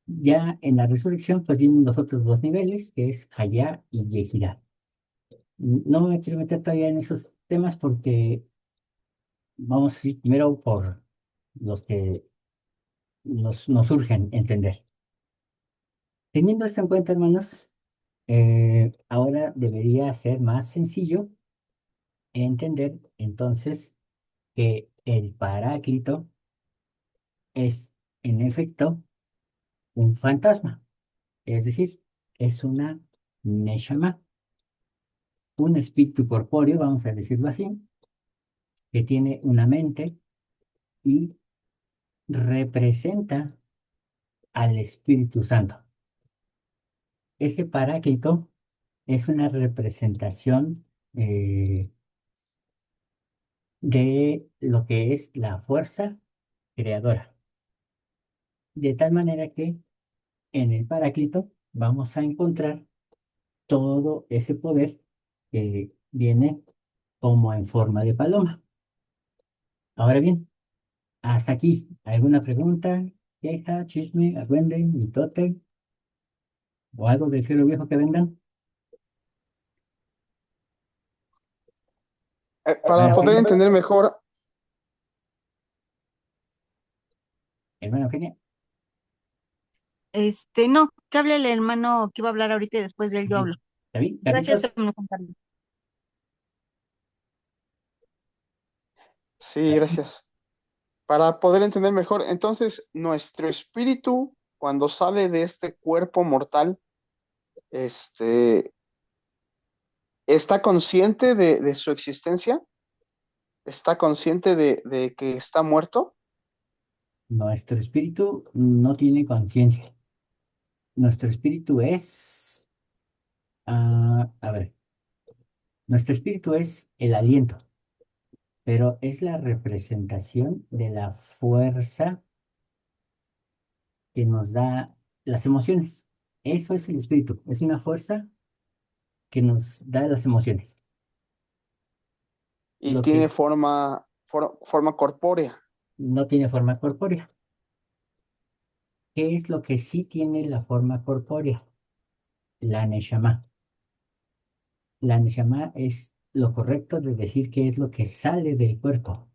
ya en la resurrección, pues vienen los otros dos niveles, que es Hayá y Yehirá. No me quiero meter todavía en esos temas porque vamos a ir primero por los que nos urgen entender. Teniendo esto en cuenta, hermanos, ahora debería ser más sencillo entender entonces que el Paráclito es, en efecto, un fantasma, es decir, es una Neshama, un espíritu corpóreo, vamos a decirlo así, que tiene una mente y representa al Espíritu Santo. Ese Paráclito es una representación de lo que es la fuerza creadora. De tal manera que en el Paráclito vamos a encontrar todo ese poder que viene como en forma de paloma. Ahora bien, hasta aquí, ¿alguna pregunta, queja, chisme, argüende, mitote o algo del cielo viejo que vendan? Para Hermana poder Eugenia, entender mejor, hermana Eugenia, No, que hable el hermano que iba a hablar ahorita y después de él yo ujú. hablo. David, Gracias, Carlitos, hermano Juan Carlos. sí, gracias. Para poder entender mejor, entonces nuestro espíritu, cuando sale de este cuerpo mortal, este, está consciente de su existencia, está consciente de que está muerto. nuestro espíritu no tiene conciencia. Nuestro espíritu es, a ver, nuestro espíritu es el aliento, pero es la representación de la fuerza que nos da las emociones. Eso es el espíritu, es una fuerza que nos da las emociones. Y Lo tiene que forma corpórea. no tiene forma corpórea. ¿Qué es lo que sí tiene la forma corpórea? La neshama. La neshama es lo correcto de decir qué es lo que sale del cuerpo.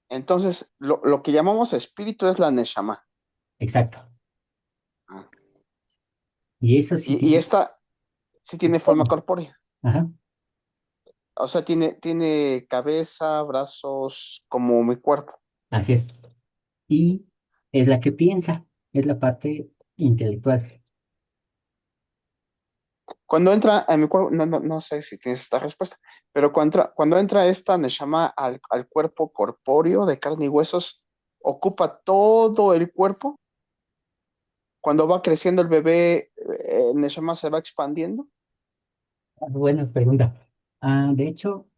Entonces, lo que llamamos espíritu es la neshama. Exacto. Ah. Y eso sí Y tiene esta sí tiene forma forma. corpórea. Ajá, O sea, tiene cabeza, brazos, como mi cuerpo. así es. Y es la que piensa, es la parte intelectual. Cuando entra en mi cuerpo, no sé si tienes esta respuesta, pero cuando entra esta neshama al cuerpo corpóreo de carne y huesos, ocupa todo el cuerpo. Cuando va creciendo el bebé, el neshama se va expandiendo. Buena pregunta. De hecho,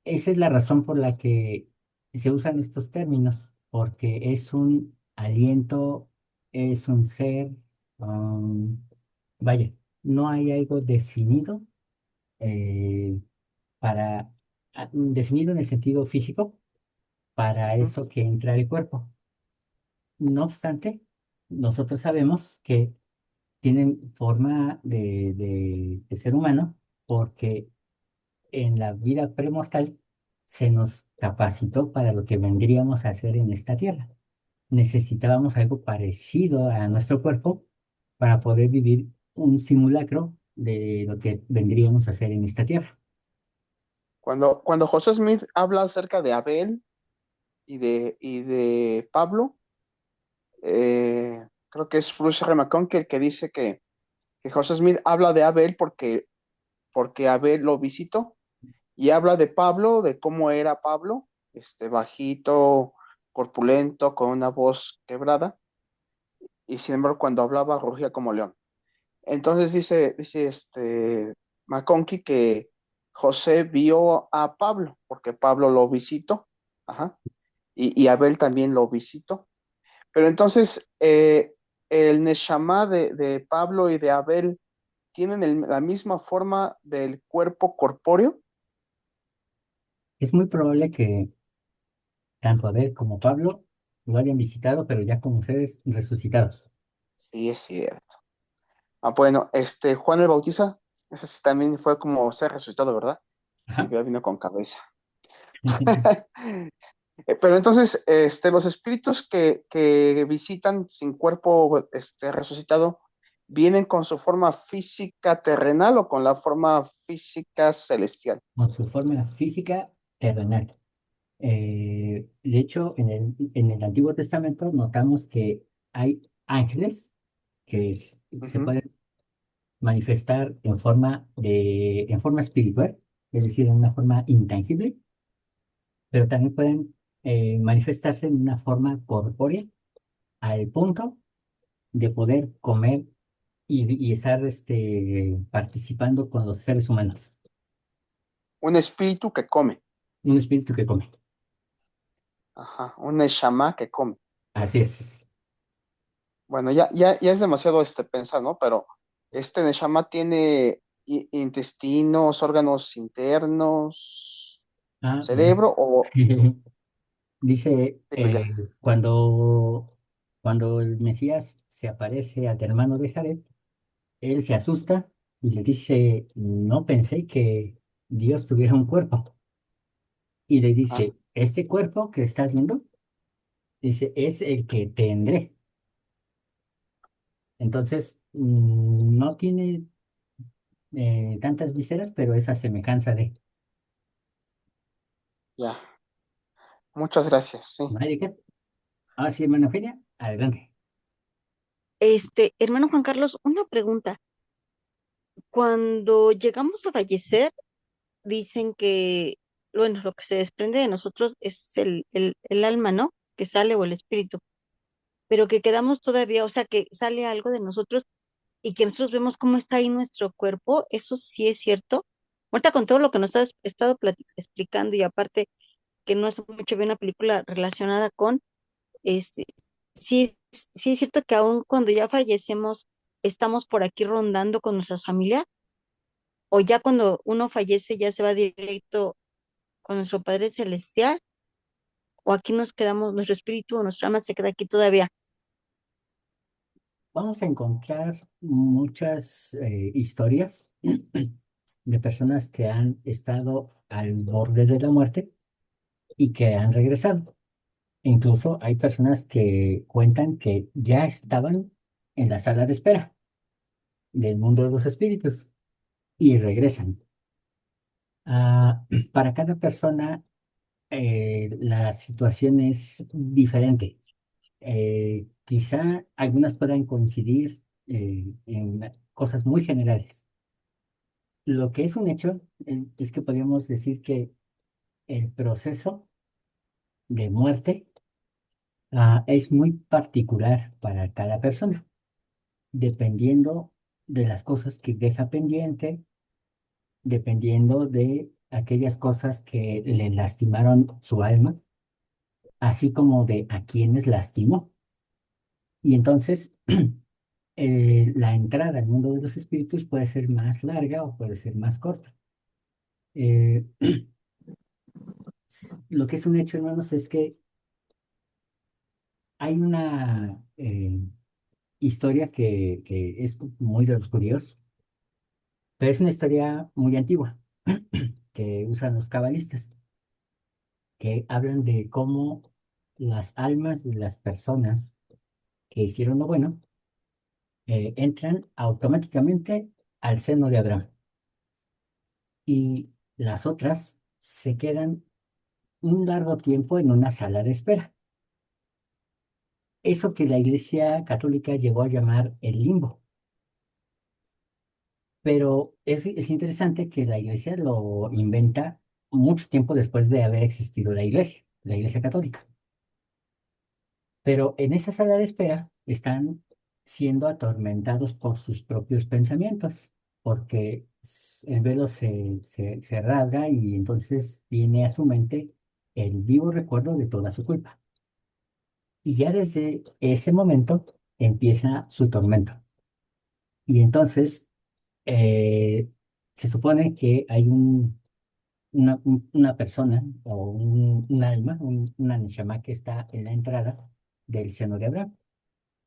esa es la razón por la que se usan estos términos, porque es un aliento, es un ser, um, vaya, no hay algo definido eh, definido en el sentido físico para Ujú. eso que entra el cuerpo. No obstante, nosotros sabemos que tienen forma de ser humano porque en la vida premortal se nos capacitó para lo que vendríamos a hacer en esta tierra. Necesitábamos algo parecido a nuestro cuerpo para poder vivir un simulacro de lo que vendríamos a hacer en esta tierra. Cuando José Smith habla acerca de Abel y de Pablo, creo que es Bruce R. McConkie el que dice que José Smith habla de Abel porque Abel lo visitó. Y habla de Pablo, de cómo era Pablo, bajito, corpulento, con una voz quebrada, y sin embargo cuando hablaba rugía como león. Entonces dice McConkie que José vio a Pablo, porque Pablo lo visitó, ajá, y Abel también lo visitó. Pero entonces el Neshama de Pablo y de Abel tienen la misma forma del cuerpo corpóreo. Es muy probable que tanto Abel como Pablo lo habían visitado, pero ya como seres resucitados. Sí, es cierto. Ah, bueno, Juan el Bautista, ese sí también fue como ser resucitado, ¿verdad? Sí, Ajá. ya vino con cabeza. Pero entonces, los espíritus que visitan sin cuerpo, resucitado, ¿vienen con su forma física terrenal o con la forma física celestial? Con su forma física terrenal. De hecho, en el Antiguo Testamento notamos que hay ángeles que se Ujú. pueden manifestar en forma espiritual, es decir, en una forma intangible, pero también pueden manifestarse en una forma corpórea al punto de poder comer y estar participando con los seres humanos. Un espíritu que come. Un espíritu que come. Ajá, un neshama que come. Así es. Bueno, ya es demasiado pensar, ¿no? Pero este neshama tiene intestinos, órganos internos, Ah, bueno. cerebro o... Dice, Digo, ya. cuando el Mesías se aparece al hermano de Jared, él se asusta y le dice, no pensé que Dios tuviera un cuerpo. Y le Ah, dice, este cuerpo que estás viendo, dice, es el que tendré. Entonces, no tiene tantas vísceras, pero esa semejanza de... ya. Muchas gracias, sí. ¿Vale? ¿Qué? Ahora sí, hermano Eugenia, adelante. Hermano Juan Carlos, una pregunta. Cuando llegamos a fallecer, dicen que, bueno, lo que se desprende de nosotros es el alma, ¿no? Que sale o el espíritu, pero que quedamos todavía, o sea, que sale algo de nosotros y que nosotros vemos cómo está ahí nuestro cuerpo, eso sí es cierto. Ahorita con todo lo que nos has estado explicando y aparte que no hace mucho vi una película relacionada con, este, sí, sí es cierto que aún cuando ya fallecemos, estamos por aquí rondando con nuestras familias, o ya cuando uno fallece ya se va directo con nuestro Padre Celestial, o aquí nos quedamos, nuestro espíritu o nuestra alma se queda aquí todavía. Vamos a encontrar muchas historias de personas que han estado al borde de la muerte y que han regresado. Incluso hay personas que cuentan que ya estaban en la sala de espera del mundo de los espíritus y regresan. Ah, para cada persona la situación es diferente. Quizá algunas puedan coincidir en cosas muy generales. Lo que es un hecho es que podríamos decir que el proceso de muerte es muy particular para cada persona, dependiendo de las cosas que deja pendiente, dependiendo de aquellas cosas que le lastimaron su alma, así como de a quienes lastimó. Y entonces, la entrada al mundo de los espíritus puede ser más larga o puede ser más corta. Eh, lo que es un hecho, hermanos, es que hay una historia que es muy de los curiosos, pero es una historia muy antigua que usan los cabalistas, que hablan de cómo las almas de las personas que hicieron lo bueno entran automáticamente al seno de Abraham y las otras se quedan un largo tiempo en una sala de espera. Eso que la Iglesia Católica llegó a llamar el limbo. Pero es interesante que la Iglesia lo inventa mucho tiempo después de haber existido la Iglesia Católica. Pero en esa sala de espera están siendo atormentados por sus propios pensamientos, porque el velo se rasga y entonces viene a su mente el vivo recuerdo de toda su culpa. Y ya desde ese momento empieza su tormento. Y entonces eh, se supone que hay una persona o un alma, una neshama que está en la entrada del seno de Abraham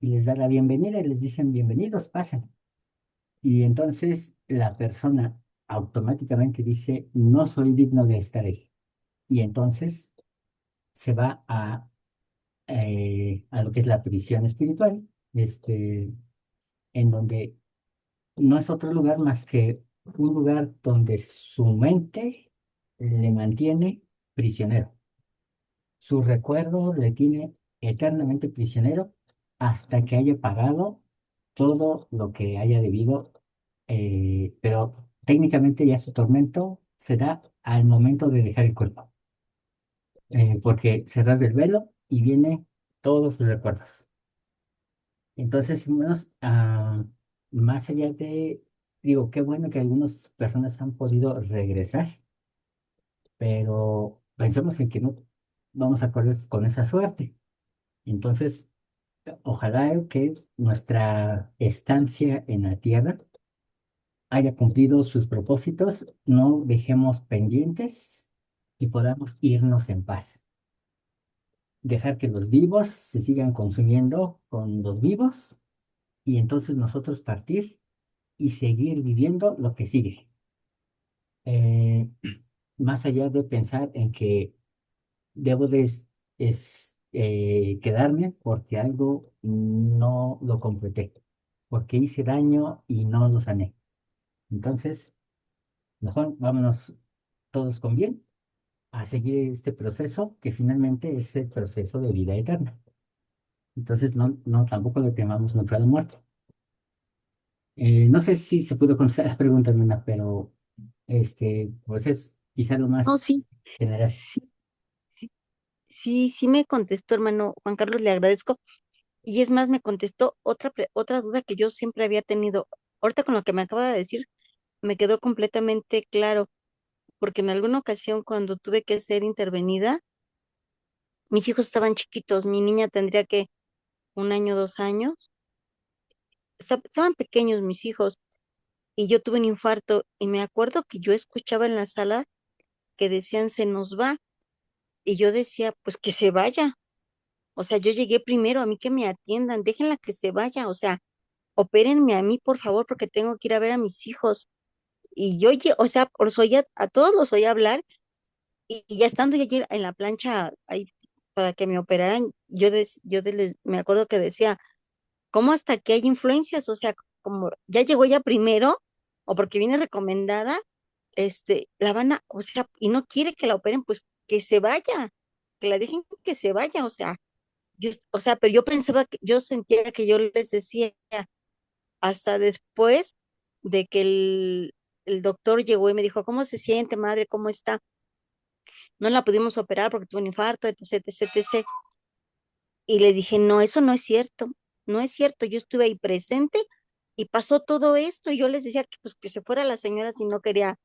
y les da la bienvenida y les dicen bienvenidos, pasen. Y entonces la persona automáticamente dice, no soy digno de estar ahí. Y entonces se va a lo que es la prisión espiritual, en donde no es otro lugar más que un lugar donde su mente le mantiene prisionero. Su recuerdo le tiene eternamente prisionero hasta que haya pagado todo lo que haya debido, pero técnicamente ya su tormento se da al momento de dejar el cuerpo, porque se rasga el velo y viene todos sus recuerdos. Entonces, más allá de, digo, qué bueno que algunas personas han podido regresar, pero pensemos en que no vamos a correr con esa suerte. Entonces, ojalá que nuestra estancia en la tierra haya cumplido sus propósitos, no dejemos pendientes y podamos irnos en paz. Dejar que los vivos se sigan consumiendo con los vivos y entonces nosotros partir y seguir viviendo lo que sigue. Eh, Más allá de pensar en que debo de quedarme porque algo no lo completé, porque hice daño y no lo sané. Entonces, mejor vámonos todos con bien a seguir este proceso que finalmente es el proceso de vida eterna. Entonces, no tampoco le temamos mucho a la muerte. No sé si se pudo contestar las preguntas, Nina, pero pues es quizá lo No, más sí, general. sí, sí, sí me contestó, hermano Juan Carlos, le agradezco. Y es más, me contestó otra duda que yo siempre había tenido. Ahorita con lo que me acaba de decir, me quedó completamente claro, porque en alguna ocasión cuando tuve que ser intervenida, mis hijos estaban chiquitos, mi niña tendría que 1 año, 2 años, estaban pequeños mis hijos, y yo tuve un infarto, y me acuerdo que yo escuchaba en la sala que decían se nos va, y yo decía, pues que se vaya. O sea, yo llegué primero, a mí que me atiendan, déjenla que se vaya, o sea, opérenme a mí, por favor, porque tengo que ir a ver a mis hijos. Y yo, o sea, los oía, a todos los oía hablar, y ya estando yo allí en la plancha ahí para que me operaran, me acuerdo que decía, ¿cómo hasta que hay influencias? O sea, como ya llegó ella primero, o porque viene recomendada, la van a, o sea, y no quiere que la operen, pues que se vaya, que la dejen que se vaya, o sea, o sea, pero yo pensaba que, yo sentía que yo les decía, hasta después de que el doctor llegó y me dijo, ¿cómo se siente, madre? ¿Cómo está? No la pudimos operar porque tuvo un infarto, etc, etc, etc. Y le dije, no, eso no es cierto, no es cierto, yo estuve ahí presente y pasó todo esto, y yo les decía que pues que se fuera la señora si no quería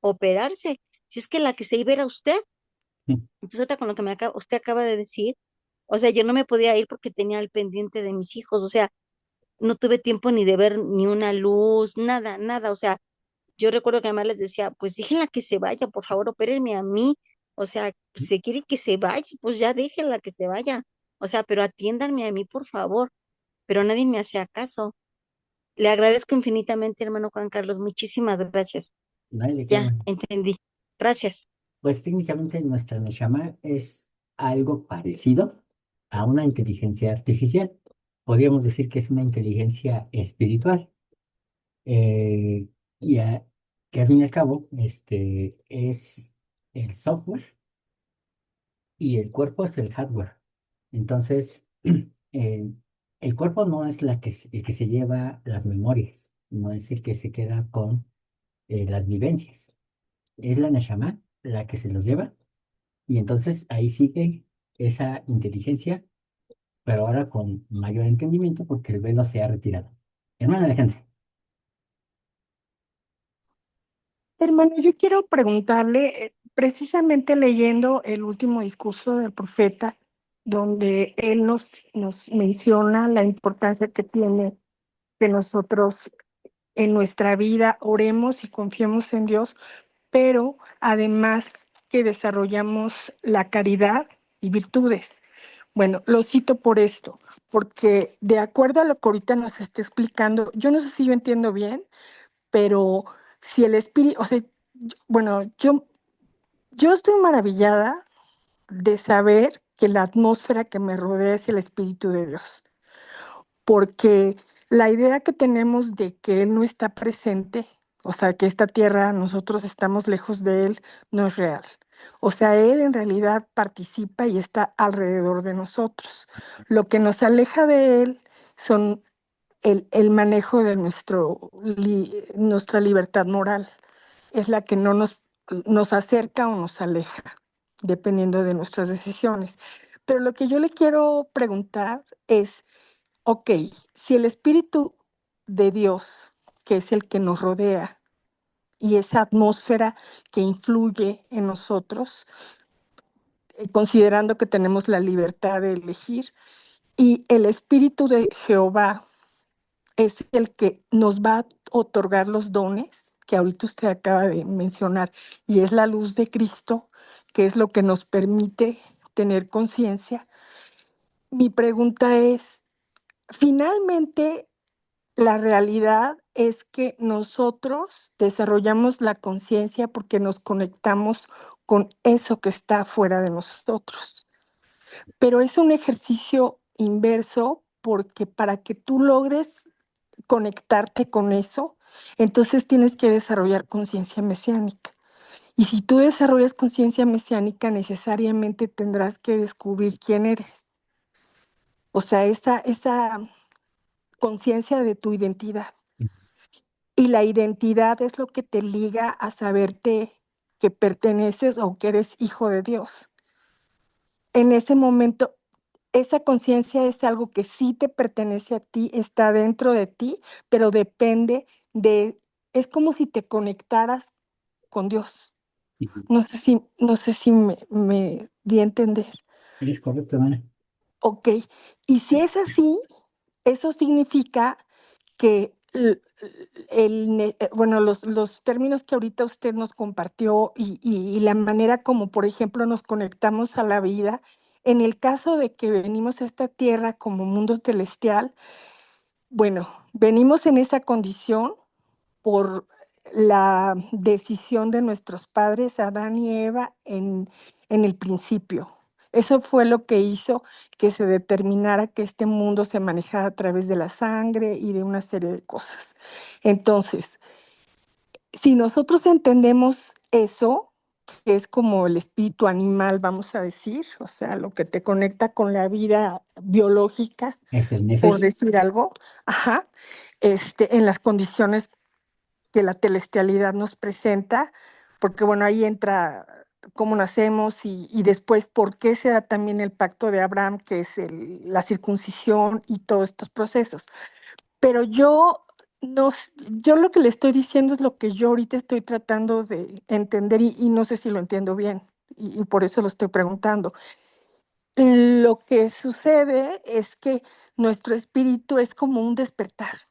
operarse, si es que la que se iba era usted. Entonces ahorita con lo que usted acaba de decir, o sea, yo no me podía ir porque tenía el pendiente de mis hijos, o sea, no tuve tiempo ni de ver ni una luz, nada, nada, o sea, yo recuerdo que además les decía, pues déjenla que se vaya, por favor, opérenme a mí. O sea, pues, si quiere que se vaya, pues ya déjenla que se vaya. O sea, pero atiéndanme a mí, por favor. Pero nadie me hacía caso. Le agradezco infinitamente, hermano Juan Carlos. Muchísimas gracias. No hay de qué, Ya, hermano. entendí. Gracias. Pues técnicamente nuestra Neshama es algo parecido a una inteligencia artificial. Podríamos decir que es una inteligencia espiritual. eh, y que al fin y al cabo es el software y el cuerpo es el hardware. Entonces, eh, el cuerpo no es el que se lleva las memorias, no es el que se queda con las vivencias. Es la Neshama la que se los lleva y entonces ahí sigue esa inteligencia, pero ahora con mayor entendimiento porque el velo se ha retirado. Hermana Alejandra, Hermano, yo quiero preguntarle, precisamente leyendo el último discurso del profeta, donde él nos menciona la importancia que tiene que nosotros en nuestra vida oremos y confiemos en Dios, pero además que desarrollamos la caridad y virtudes. Bueno, lo cito por esto, porque de acuerdo a lo que ahorita nos está explicando, yo no sé si yo entiendo bien, pero si el espíritu, o sea, bueno, yo estoy maravillada de saber que la atmósfera que me rodea es el Espíritu de Dios, porque la idea que tenemos de que Él no está presente, o sea, que esta tierra nosotros estamos lejos de Él, no es real. O sea, Él en realidad participa y está alrededor de nosotros. Lo que nos aleja de Él son el manejo de nuestra libertad moral. Es la que no nos acerca o nos aleja, dependiendo de nuestras decisiones. Pero lo que yo le quiero preguntar es, ok, si el Espíritu de Dios, que es el que nos rodea, y esa atmósfera que influye en nosotros, considerando que tenemos la libertad de elegir, y el Espíritu de Jehová es el que nos va a otorgar los dones que ahorita usted acaba de mencionar, y es la luz de Cristo, que es lo que nos permite tener conciencia. Mi pregunta es, finalmente, la realidad es que nosotros desarrollamos la conciencia porque nos conectamos con eso que está fuera de nosotros. Pero es un ejercicio inverso porque para que tú logres conectarte con eso, entonces tienes que desarrollar conciencia mesiánica. Y si tú desarrollas conciencia mesiánica, necesariamente tendrás que descubrir quién eres. O sea, esa conciencia de tu identidad. Y la identidad es lo que te liga a saberte que perteneces o que eres hijo de Dios. En ese momento, esa conciencia es algo que sí te pertenece a ti, está dentro de ti, pero depende es como si te conectaras con Dios. Ujú. No sé si me di a entender. Es correcto, hermana. Ok, y si es así, eso significa que bueno, los términos que ahorita usted nos compartió y la manera como, por ejemplo, nos conectamos a la vida, en el caso de que venimos a esta tierra como mundo celestial, bueno, venimos en esa condición por la decisión de nuestros padres, Adán y Eva, en el principio. Eso fue lo que hizo que se determinara que este mundo se manejara a través de la sangre y de una serie de cosas. Entonces, si nosotros entendemos eso, que es como el espíritu animal, vamos a decir, o sea, lo que te conecta con la vida biológica, Es el por Nefesh. decir algo, ajá, en las condiciones que la celestialidad nos presenta, porque bueno, ahí entra cómo nacemos y después por qué se da también el pacto de Abraham, que es la circuncisión y todos estos procesos. Pero no, yo lo que le estoy diciendo es lo que yo ahorita estoy tratando de entender y no sé si lo entiendo bien y por eso lo estoy preguntando. Lo que sucede es que nuestro espíritu es como un despertar.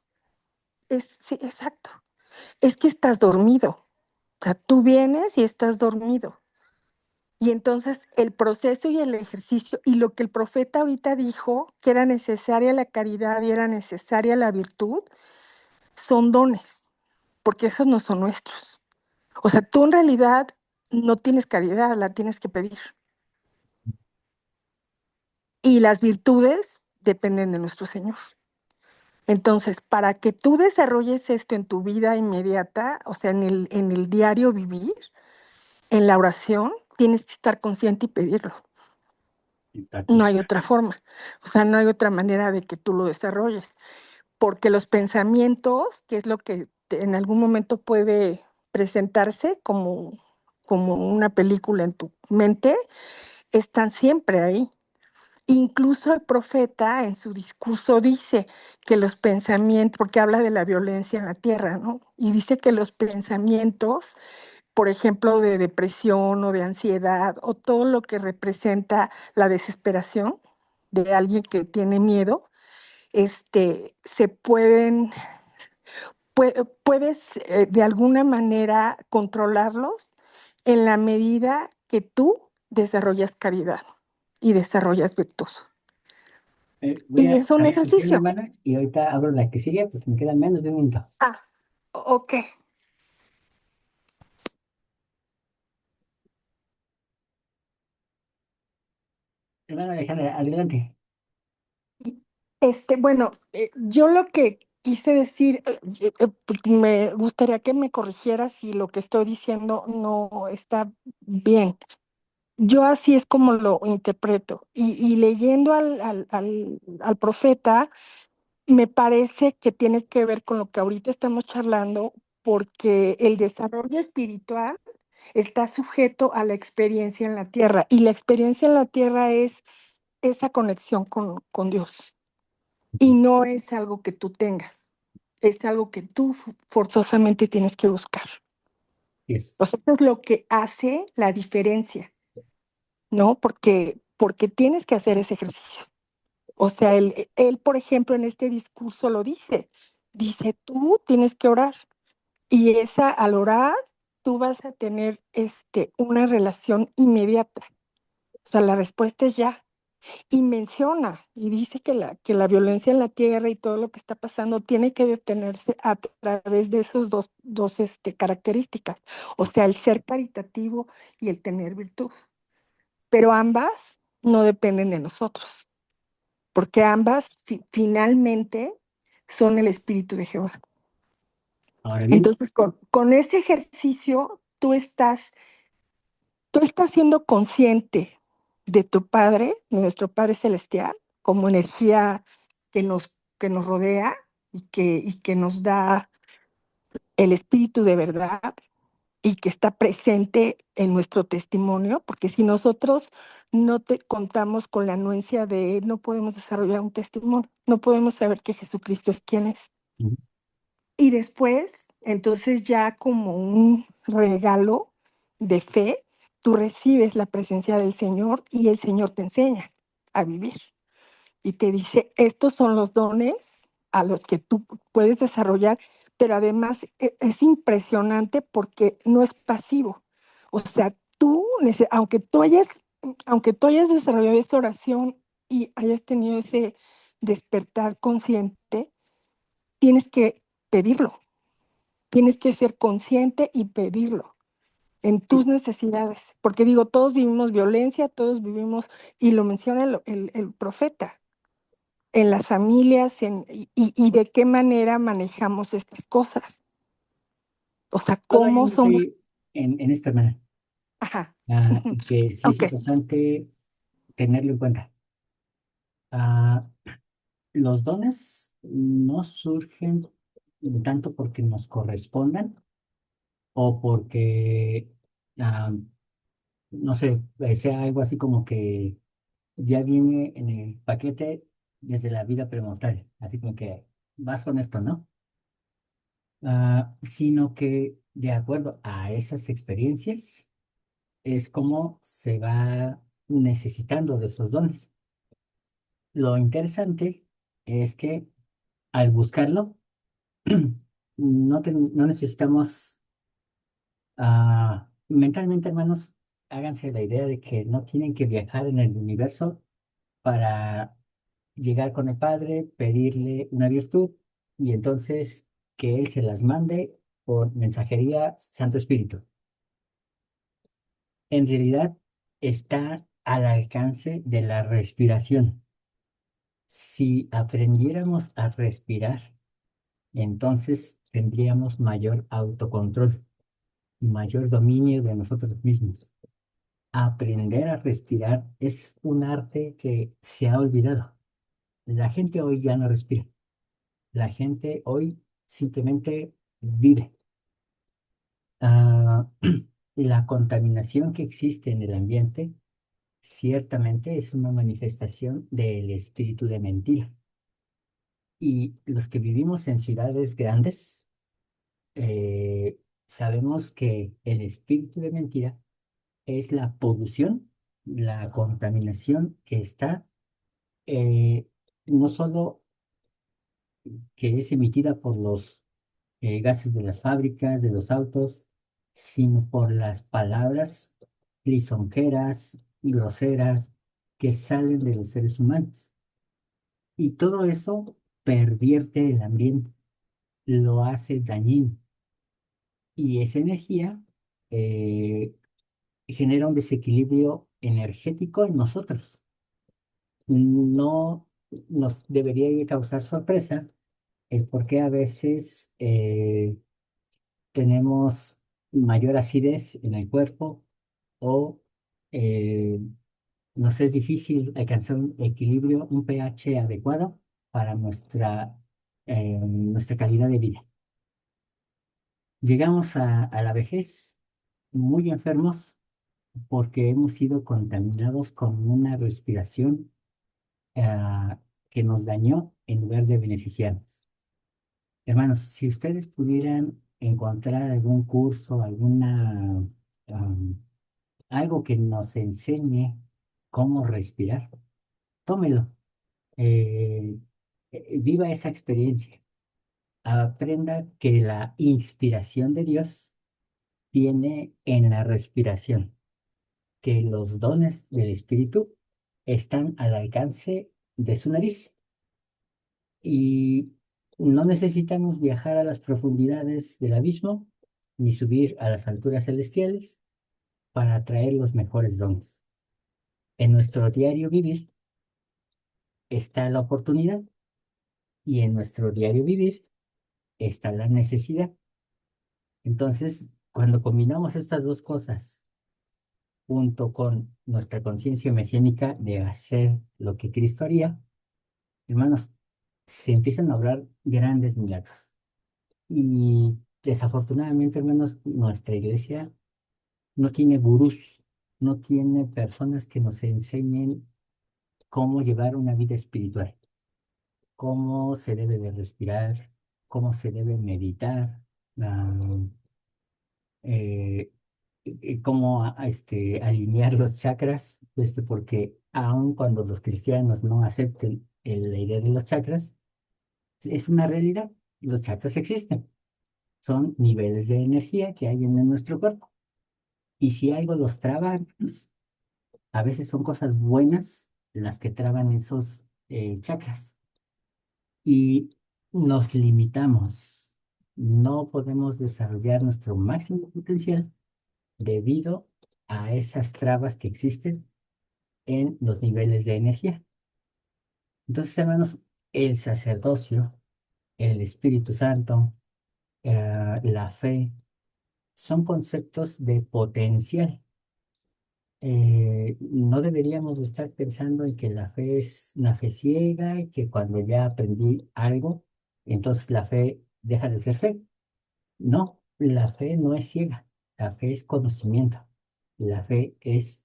Sí, exacto. Es que estás dormido. O sea, tú vienes y estás dormido. Y entonces el proceso y el ejercicio y lo que el profeta ahorita dijo, que era necesaria la caridad y era necesaria la virtud, son dones, porque esos no son nuestros. O sea, tú en realidad no tienes caridad, la tienes que pedir. Y las virtudes dependen de nuestro Señor. Entonces, para que tú desarrolles esto en tu vida inmediata, o sea, en el diario vivir, en la oración, tienes que estar consciente y pedirlo. Exacto. No hay otra forma. O sea, no hay otra manera de que tú lo desarrolles. Porque los pensamientos, que es lo que en algún momento puede presentarse como una película en tu mente, están siempre ahí. Incluso el profeta en su discurso dice que los pensamientos, porque habla de la violencia en la tierra, ¿no? Y dice que los pensamientos, por ejemplo, de depresión o de ansiedad o todo lo que representa la desesperación de alguien que tiene miedo, se puedes de alguna manera controlarlos en la medida que tú desarrollas caridad y desarrollas virtud. Voy Y es un a ver si sigue, ejercicio. hermana, y ahorita abro la que sigue porque me quedan menos de un minuto. Ah, ok. Hermana Alejandra, adelante. Bueno, yo lo que quise decir, me gustaría que me corrigieras si lo que estoy diciendo no está bien. Yo así es como lo interpreto. Y leyendo al profeta, me parece que tiene que ver con lo que ahorita estamos charlando, porque el desarrollo espiritual está sujeto a la experiencia en la tierra. Y la experiencia en la tierra es esa conexión con Dios. Y no es algo que tú tengas, es algo que tú forzosamente tienes que buscar. Yes. O sea, eso es lo que hace la diferencia, ¿no? Porque tienes que hacer ese ejercicio. O sea, él, por ejemplo, en este discurso lo dice, tú tienes que orar. Y al orar, tú vas a tener una relación inmediata. O sea, la respuesta es ya. Y menciona y dice que la violencia en la tierra y todo lo que está pasando tiene que detenerse a través de esos dos características, o sea, el ser caritativo y el tener virtud. Pero ambas no dependen de nosotros, porque ambas finalmente son el Espíritu de Jehová. Ahora bien, Entonces, con ese ejercicio, tú estás siendo consciente de tu Padre, de nuestro Padre Celestial, como energía que que nos rodea y que nos da el Espíritu de verdad y que está presente en nuestro testimonio, porque si nosotros no te contamos con la anuencia de Él, no podemos desarrollar un testimonio, no podemos saber que Jesucristo es quien es. ujú, Y después, entonces ya como un regalo de fe, tú recibes la presencia del Señor y el Señor te enseña a vivir. Y te dice, estos son los dones a los que tú puedes desarrollar, pero además es impresionante porque no es pasivo. O sea, aunque tú hayas desarrollado esta oración y hayas tenido ese despertar consciente, tienes que pedirlo. Tienes que ser consciente y pedirlo en tus necesidades, porque digo, todos vivimos violencia, todos vivimos, y lo menciona el profeta, en las familias, y de qué manera manejamos estas cosas. O sea, solo hay cómo un somos. detalle en esta, hermana, Ajá. y que sí es Ok. importante tenerlo en cuenta. Ah, los dones no surgen tanto porque nos correspondan o porque, ah, no sé, sea algo así como que ya viene en el paquete desde la vida premortal, así como que vas con esto, ¿no? Sino que de acuerdo a esas experiencias es como se va necesitando de esos dones. Lo interesante es que al buscarlo, no necesitamos, mentalmente, hermanos, háganse la idea de que no tienen que viajar en el universo para llegar con el Padre, pedirle una virtud y entonces que Él se las mande por mensajería Santo Espíritu. En realidad está al alcance de la respiración. Si aprendiéramos a respirar, entonces tendríamos mayor autocontrol, mayor dominio de nosotros mismos. Aprender a respirar es un arte que se ha olvidado. La gente hoy ya no respira. La gente hoy simplemente vive. Ah, la contaminación que existe en el ambiente ciertamente es una manifestación del espíritu de mentira. Y los que vivimos en ciudades grandes, sabemos que el espíritu de mentira es la polución, la contaminación que está, eh, no solo que es emitida por los gases de las fábricas, de los autos, sino por las palabras lisonjeras, groseras que salen de los seres humanos. Y todo eso pervierte el ambiente, lo hace dañino. Y esa energía eh, genera un desequilibrio energético en nosotros. No nos debería de causar sorpresa el por qué a veces tenemos mayor acidez en el cuerpo o eh, nos es difícil alcanzar un equilibrio, un pH adecuado para nuestra calidad de vida. Llegamos a la vejez muy enfermos porque hemos sido contaminados con una respiración que nos dañó en lugar de beneficiarnos. Hermanos, si ustedes pudieran encontrar algún curso, am, algo que nos enseñe cómo respirar, tómelo. eh, Viva esa experiencia. Aprenda que la inspiración de Dios viene en la respiración, que los dones del Espíritu están al alcance de su nariz y no necesitamos viajar a las profundidades del abismo ni subir a las alturas celestiales para atraer los mejores dones. En nuestro diario vivir está la oportunidad y en nuestro diario vivir está la necesidad. Entonces, cuando combinamos estas dos cosas junto con nuestra conciencia mesiánica de hacer lo que Cristo haría, hermanos, se empiezan a obrar grandes milagros. Y desafortunadamente, hermanos, nuestra iglesia no tiene gurús, no tiene personas que nos enseñen cómo llevar una vida espiritual, cómo se debe de respirar, cómo se debe meditar, ah, eh, cómo alinear los chakras, porque aun cuando los cristianos no acepten la idea de los chakras, es una realidad. Los chakras existen, son niveles de energía que hay en nuestro cuerpo. Y si algo los traba, pues, a veces son cosas buenas las que traban esos chakras. Y nos limitamos. No podemos desarrollar nuestro máximo potencial debido a esas trabas que existen en los niveles de energía. Entonces, hermanos, el sacerdocio, el Espíritu Santo, la fe, son conceptos de potencial. No deberíamos estar pensando en que la fe es una fe ciega y que cuando ya aprendí algo, entonces la fe deja de ser fe. No, la fe no es ciega, la fe es conocimiento, la fe es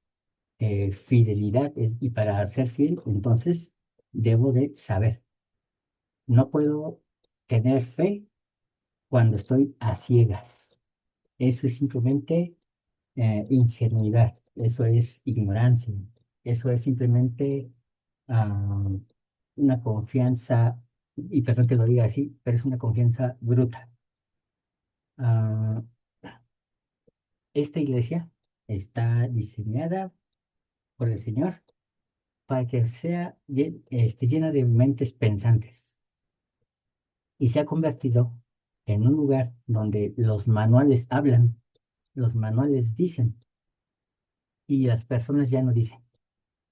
fidelidad y para ser fiel, entonces debo de saber. No puedo tener fe cuando estoy a ciegas. Eso es simplemente ingenuidad, eso es ignorancia, eso es simplemente ah, una confianza, y perdón que lo diga así, pero es una confianza bruta. Ah, esta iglesia está diseñada por el Señor para que sea llena de mentes pensantes y se ha convertido en un lugar donde los manuales hablan, los manuales dicen y las personas ya no dicen.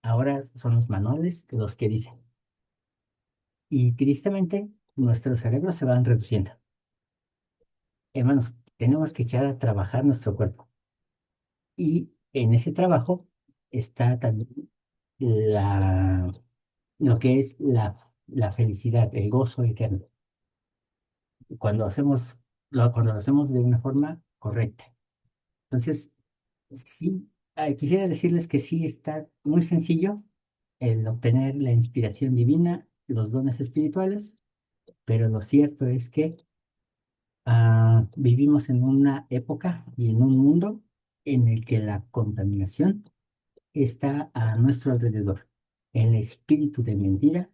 Ahora son los manuales los que dicen. Y tristemente, nuestros cerebros se van reduciendo. Hermanos, tenemos que echar a trabajar nuestro cuerpo. Y en ese trabajo está también la, lo que es la felicidad, el gozo eterno. Cuando lo hacemos de una forma correcta. Entonces, sí, quisiera decirles que sí está muy sencillo el obtener la inspiración divina, los dones espirituales, pero lo cierto es que vivimos en una época y en un mundo en el que la contaminación está a nuestro alrededor. El espíritu de mentira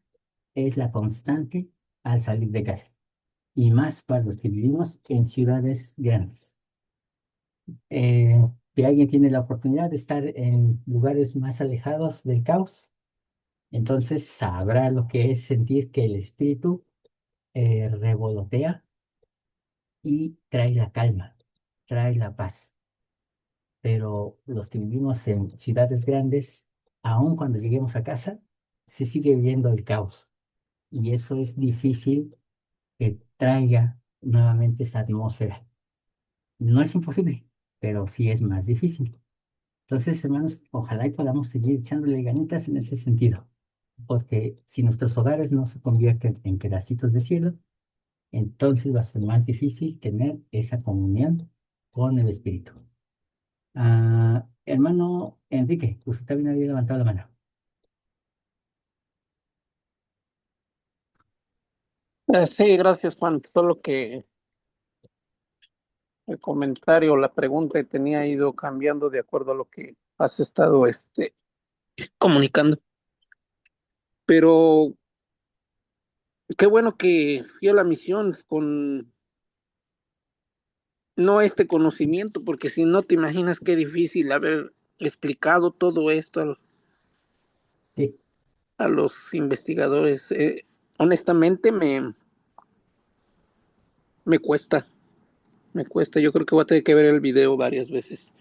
es la constante al salir de casa, y más para los que vivimos en ciudades grandes. Eh, si alguien tiene la oportunidad de estar en lugares más alejados del caos, entonces sabrá lo que es sentir que el espíritu revolotea y trae la calma, trae la paz. Pero los que vivimos en ciudades grandes, aun cuando lleguemos a casa, se sigue viviendo el caos. Y eso es difícil que traiga nuevamente esa atmósfera. No es imposible, pero sí es más difícil. Entonces, hermanos, ojalá y podamos seguir echándole ganitas en ese sentido, porque si nuestros hogares no se convierten en pedacitos de cielo, entonces va a ser más difícil tener esa comunión con el Espíritu. Hermano Enrique, usted también había levantado la mano. Sí, gracias, Juan. Solo que el comentario, la pregunta tenía ido cambiando de acuerdo a lo que has estado comunicando. Pero qué bueno que fui a la misión con no este conocimiento, porque si no te imaginas qué difícil haber explicado todo esto Sí, a los investigadores. Honestamente, me cuesta, me cuesta. Yo creo que voy a tener que ver el video varias veces.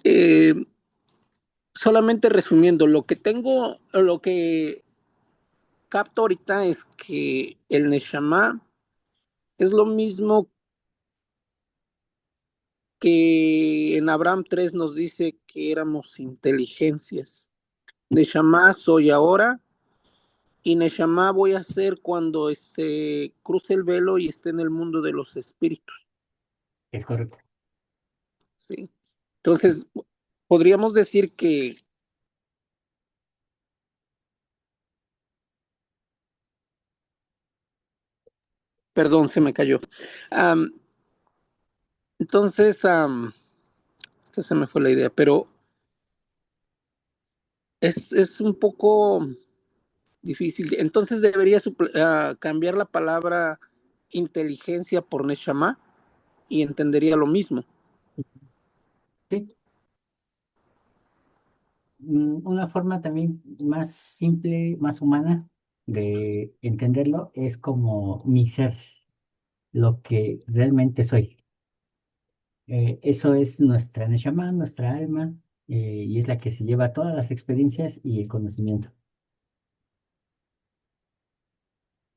Eh, Solamente resumiendo, lo que capto ahorita es que el Neshama es lo mismo que en Abraham 3 nos dice que éramos inteligencias. Neshama soy ahora y Neshama voy a ser cuando se cruce el velo y esté en el mundo de los espíritus. es correcto. ¿Sí? Entonces, podríamos decir que, perdón, se me cayó. Am, entonces, esta se me fue la idea, pero es un poco difícil. Entonces debería cambiar la palabra inteligencia por Neshama y entendería lo mismo. Sí. Una forma también más simple, más humana de entenderlo es como mi ser, lo que realmente soy. Eso es nuestra Neshama, nuestra alma, y es la que se lleva todas las experiencias y el conocimiento.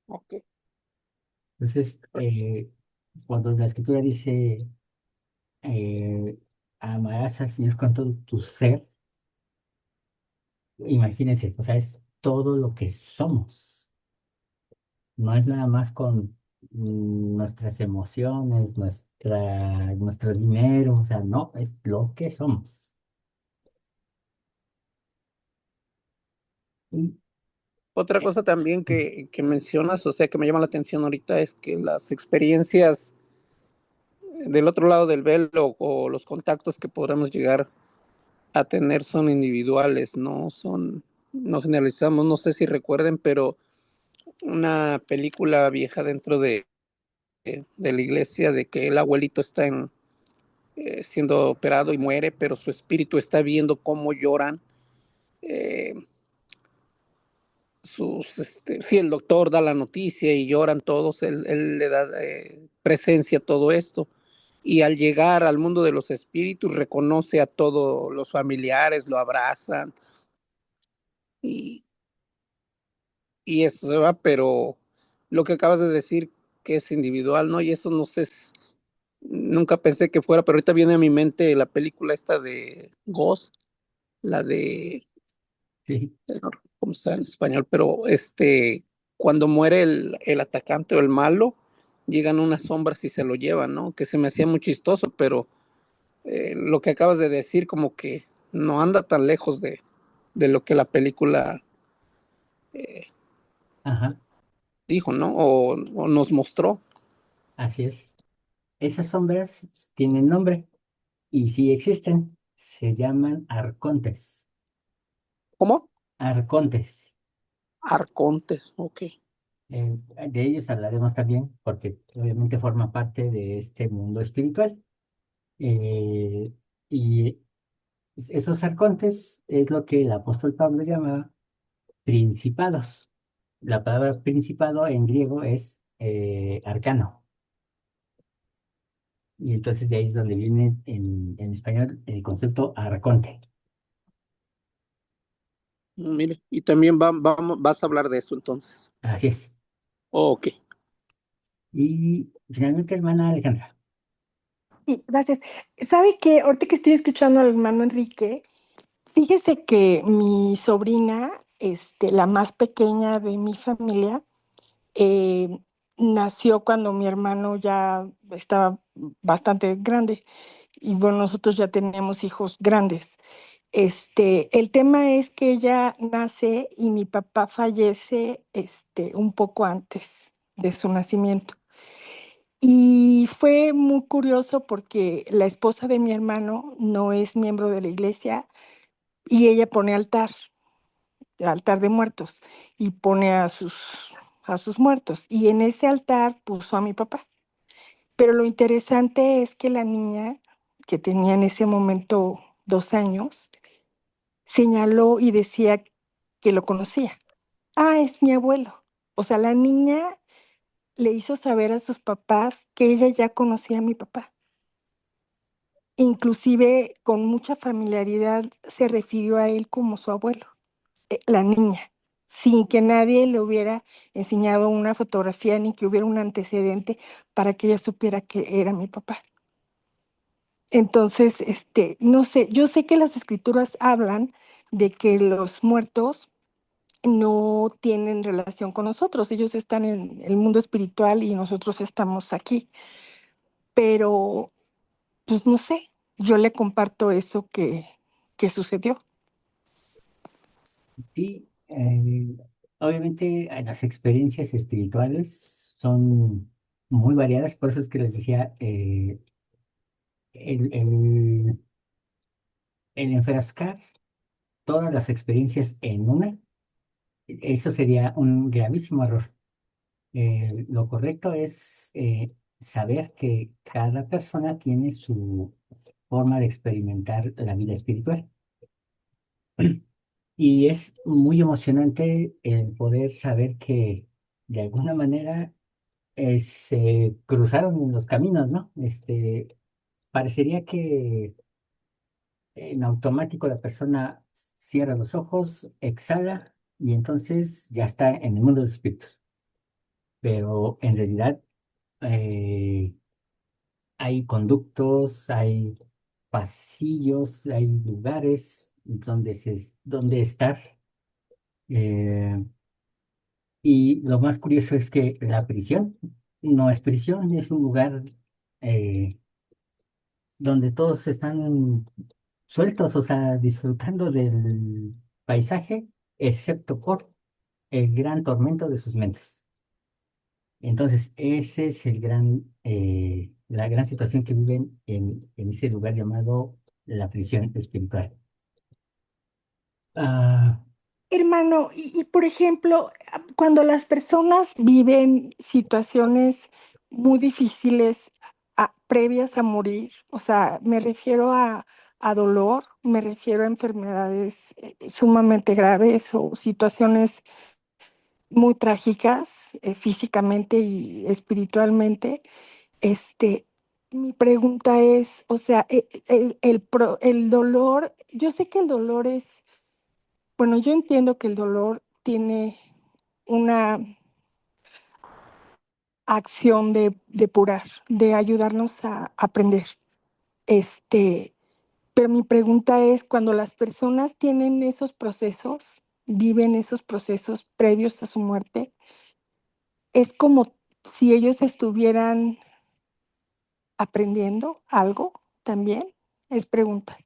Okay. Entonces, cuando la escritura dice, eh, amarás al Señor con todo tu ser, imagínense, o sea, es todo lo que somos. No es nada más con nuestras emociones, nuestro dinero, o sea, no, es lo que somos. Y, Otra eh, cosa también que mencionas, o sea, que me llama la atención ahorita es que las experiencias del otro lado del velo o los contactos que podremos llegar a tener son individuales, no generalizamos, no sé si recuerden, pero una película vieja dentro de la iglesia de que el abuelito está siendo operado y muere, pero su espíritu está viendo cómo lloran. eh, sí, el doctor da la noticia y lloran todos, él le da presencia a todo esto. Y al llegar al mundo de los espíritus, reconoce a todos los familiares, lo abrazan y, y eso se va, pero lo que acabas de decir que es individual, ¿no? Y eso no sé, nunca pensé que fuera, pero ahorita viene a mi mente la película esta de Ghost, la de, sí, no recuerdo cómo está en español, pero cuando muere el atacante o el malo, llegan unas sombras y se lo llevan, ¿no? Que se me hacía muy chistoso, pero lo que acabas de decir como que no anda tan lejos de lo que la película ajá, dijo, ¿no? O nos mostró. así es. Esas sombras tienen nombre y si existen, se llaman arcontes. ¿Cómo? Arcontes. Arcontes, ok. De ellos hablaremos también porque obviamente forman parte de este mundo espiritual. Eh, y esos arcontes es lo que el apóstol Pablo llama principados. La palabra principado en griego es arcano. Y entonces de ahí es donde viene en español el concepto arconte. Mire, y también vas a hablar de eso entonces. Así es. Ok. Y finalmente, hermana Alejandra. Y gracias. ¿Sabe qué? Ahorita que estoy escuchando al hermano Enrique, fíjese que mi sobrina, la más pequeña de mi familia, eh, nació cuando mi hermano ya estaba bastante grande. Y bueno, nosotros ya teníamos hijos grandes. El tema es que ella nace y mi papá fallece, un poco antes de su nacimiento. Y fue muy curioso porque la esposa de mi hermano no es miembro de la iglesia y ella pone altar de muertos, y pone a sus muertos. Y en ese altar puso a mi papá. Pero lo interesante es que la niña, que tenía en ese momento 2 años, señaló y decía que lo conocía. Ah, es mi abuelo. O sea, la niña le hizo saber a sus papás que ella ya conocía a mi papá. Inclusive con mucha familiaridad se refirió a él como su abuelo, la niña, sin que nadie le hubiera enseñado una fotografía ni que hubiera un antecedente para que ella supiera que era mi papá. Entonces, no sé, yo sé que las escrituras hablan de que los muertos no tienen relación con nosotros, ellos están en el mundo espiritual y nosotros estamos aquí, pero pues no sé, yo le comparto eso que sucedió. Sí, obviamente las experiencias espirituales son muy variadas, por eso es que les decía, el, el, el enfrascar todas las experiencias en una, eso sería un gravísimo error. Lo correcto es saber que cada persona tiene su forma de experimentar la vida espiritual. Y es muy emocionante el poder saber que de alguna manera se cruzaron los caminos, ¿no? Parecería que en automático la persona cierra los ojos, exhala y entonces ya está en el mundo de los espíritus. Pero en realidad eh, hay conductos, hay pasillos, hay lugares donde estar. eh, y lo más curioso es que la prisión no es prisión, es un lugar eh, donde todos están sueltos, o sea, disfrutando del paisaje, excepto por el gran tormento de sus mentes. Entonces, ese es la gran situación que viven en ese lugar llamado la prisión espiritual. Ah, Hermano, por ejemplo, cuando las personas viven situaciones muy difíciles previas a morir, o sea, me refiero a dolor, me refiero a enfermedades sumamente graves o situaciones muy trágicas, físicamente y espiritualmente. este, Mi pregunta es, o sea, el dolor, yo sé que el dolor es, bueno, yo entiendo que el dolor tiene una acción de depurar, de ayudarnos a aprender. Este, pero mi pregunta es, cuando las personas tienen esos procesos, viven esos procesos previos a su muerte, es como si ellos estuvieran aprendiendo algo también. Es pregunta.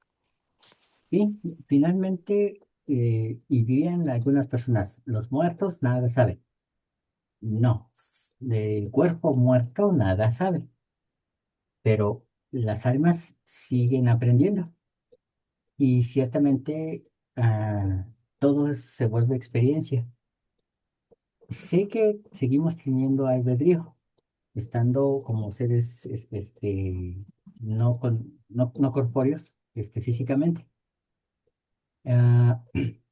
y finalmente, y dirían algunas personas, los muertos nada saben. No, del cuerpo muerto nada saben, pero las almas siguen aprendiendo y ciertamente todo se vuelve experiencia. Sé que seguimos teniendo albedrío, estando como seres no no corpóreos, físicamente. Ah,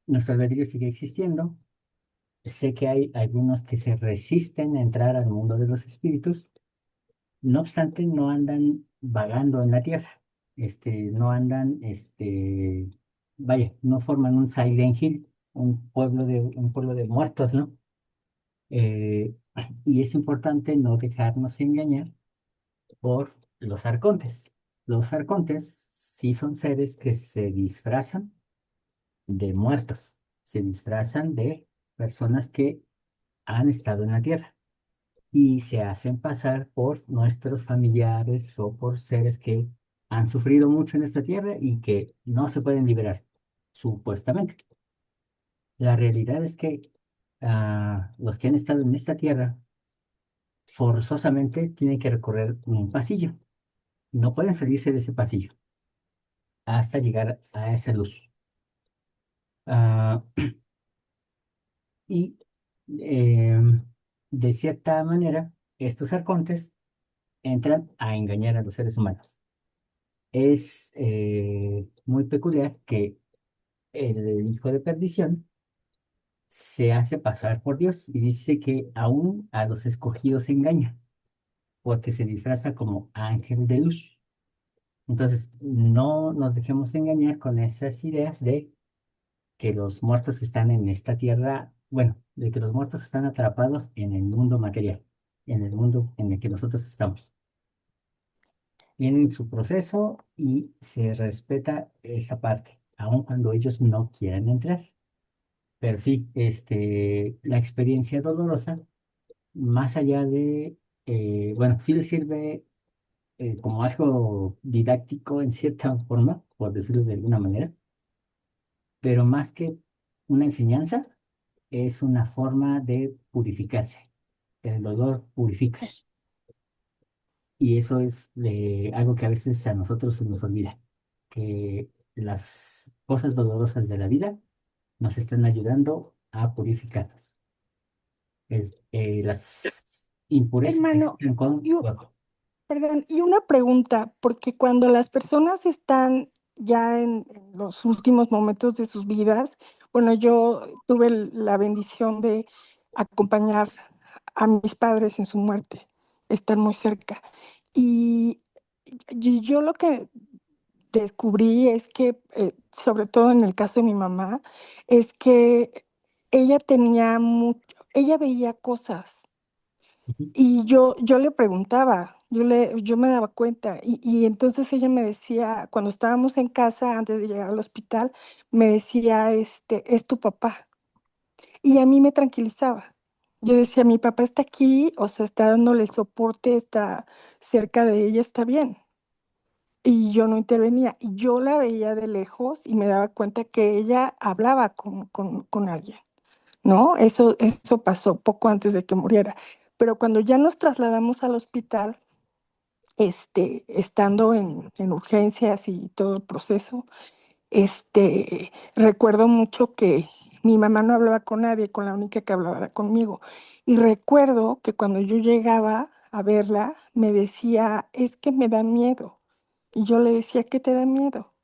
nuestro albedrío sigue existiendo. Sé que hay algunos que se resisten a entrar al mundo de los espíritus. No obstante, no andan vagando en la tierra. No andan, vaya, no forman un Silent Hill, un pueblo de muertos, ¿no? Eh, y es importante no dejarnos engañar por los arcontes. Los arcontes sí son seres que se disfrazan de muertos, se disfrazan de personas que han estado en la tierra y se hacen pasar por nuestros familiares o por seres que han sufrido mucho en esta tierra y que no se pueden liberar, supuestamente. La realidad es que los que han estado en esta tierra forzosamente tienen que recorrer un pasillo. No pueden salirse de ese pasillo hasta llegar a esa luz. Ah, y de cierta manera, estos arcontes entran a engañar a los seres humanos. Es muy peculiar que el hijo de perdición se hace pasar por Dios y dice que aún a los escogidos engaña, porque se disfraza como ángel de luz. Entonces, no nos dejemos engañar con esas ideas de que los muertos están en esta tierra, bueno, de que los muertos están atrapados en el mundo material, en el mundo en el que nosotros estamos. Tienen su proceso y se respeta esa parte, aun cuando ellos no quieran entrar. Pero sí, la experiencia dolorosa, más allá de, bueno, sí le sirve como algo didáctico en cierta forma, por decirlo de alguna manera, pero más que una enseñanza, es una forma de purificarse. El dolor purifica. Y eso es algo que a veces a nosotros se nos olvida, que las cosas dolorosas de la vida nos están ayudando a purificarnos. Las impurezas se Hermano, quitan con y, fuego. perdón, y una pregunta, porque cuando las personas están ya en los últimos momentos de sus vidas, bueno, yo tuve la bendición de acompañar a mis padres en su muerte, están muy cerca. Y, y yo lo que descubrí es que, sobre todo en el caso de mi mamá, es que ella tenía mucho, ella veía cosas Ujú. y yo le preguntaba, yo me daba cuenta y entonces ella me decía, cuando estábamos en casa antes de llegar al hospital, me decía, es tu papá. Y a mí me tranquilizaba. Yo decía, mi papá está aquí, o sea, está dándole el soporte, está cerca de ella, está bien. Y yo no intervenía. Y yo la veía de lejos y me daba cuenta que ella hablaba con alguien, ¿no? Eso pasó poco antes de que muriera. Pero cuando ya nos trasladamos al hospital, estando en urgencias y todo el proceso, recuerdo mucho que mi mamá no hablaba con nadie, con la única que hablaba era conmigo. Y recuerdo que cuando yo llegaba a verla, me decía, es que me da miedo. Y yo le decía, ¿qué te da miedo?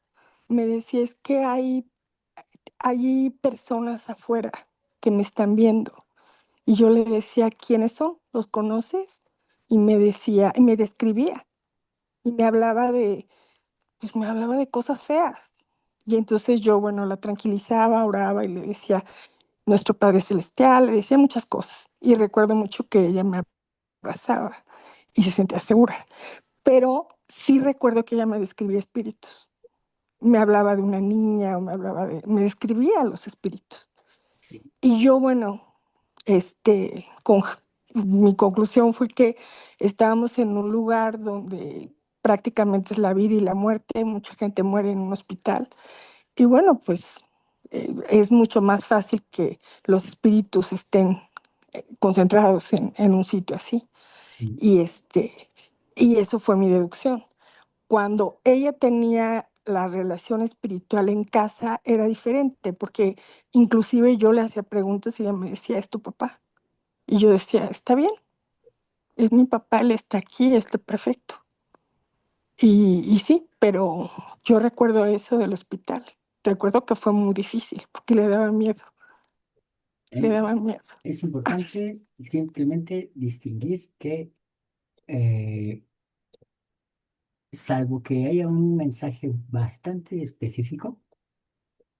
Me decía, es que hay personas afuera que me están viendo. Y yo le decía, ¿quiénes son? ¿Los conoces? Y me decía, y me describía, y pues me hablaba de cosas feas. Y entonces yo, bueno, la tranquilizaba, oraba y le decía, nuestro Padre Celestial, le decía muchas cosas. Y recuerdo mucho que ella me abrazaba y se sentía segura. Pero sí recuerdo que ella me describía espíritus. Me hablaba de una niña o me describía a los espíritus. Y yo, bueno, mi conclusión fue que estábamos en un lugar donde prácticamente es la vida y la muerte, mucha gente muere en un hospital. Y bueno, pues es mucho más fácil que los espíritus estén concentrados en un sitio así. Y, Y, y eso fue mi deducción. Cuando ella tenía la relación espiritual en casa era diferente, porque inclusive yo le hacía preguntas y ella me decía, ¿es tu papá? Y yo decía, está bien, es mi papá, él está aquí, está perfecto. Y sí, pero yo recuerdo eso del hospital. Recuerdo que fue muy difícil porque le daba miedo, le Eh, daba miedo. Es importante simplemente distinguir que, eh, salvo que haya un mensaje bastante específico,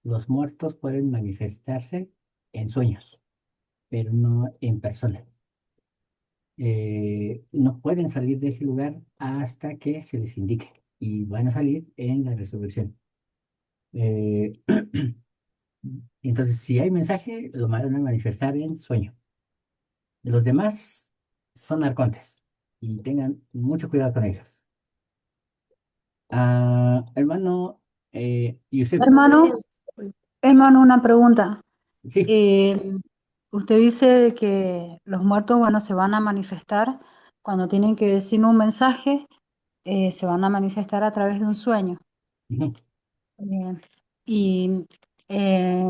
los muertos pueden manifestarse en sueños, pero no en persona. No pueden salir de ese lugar hasta que se les indique y van a salir en la resurrección. Eh, entonces, si hay mensaje, lo van a manifestar en sueño. Los demás son arcontes y tengan mucho cuidado con ellos. Hermano Yusef, Hermano, hermano, una pregunta. sí, Eh, Usted dice que los muertos, bueno, se van a manifestar cuando tienen que decir un mensaje, se van a manifestar a través de un sueño. ujú. Eh, y eh,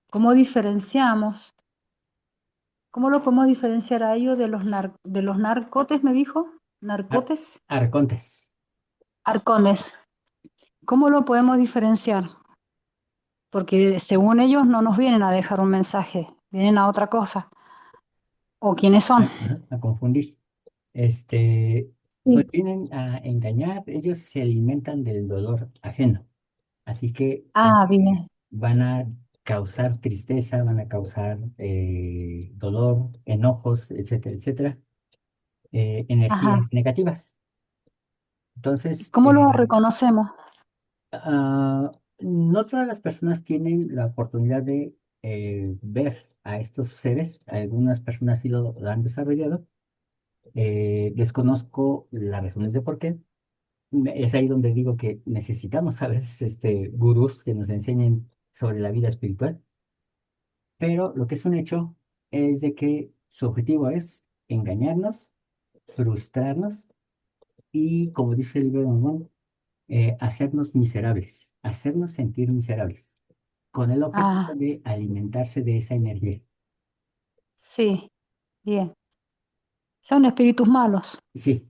¿cómo diferenciamos? ¿Cómo lo podemos diferenciar a ellos de de los narcotes, me dijo? Ar- ¿Narcotes? Arcontes. Arcones. ¿Cómo lo podemos diferenciar? Porque según ellos no nos vienen a dejar un mensaje, vienen a otra cosa. ¿O quiénes son? A confundir. Pues Sí. vienen a engañar, ellos se alimentan del dolor ajeno. Así que Ah, bien. van a causar tristeza, van a causar dolor, enojos, etcétera, etcétera, Ajá. energías negativas. ¿Y Entonces, cómo lo reconocemos? no todas las personas tienen la oportunidad de ver a estos seres. Algunas personas sí lo han desarrollado. Desconozco las razones de por qué. Es ahí donde digo que necesitamos a veces gurús que nos enseñen sobre la vida espiritual, pero lo que es un hecho es de que su objetivo es engañarnos, frustrarnos y, como dice el libro de Mormón, hacernos miserables, hacernos sentir miserables, con el objetivo Ah, de alimentarse de esa energía. sí, bien. Son espíritus malos, Sí,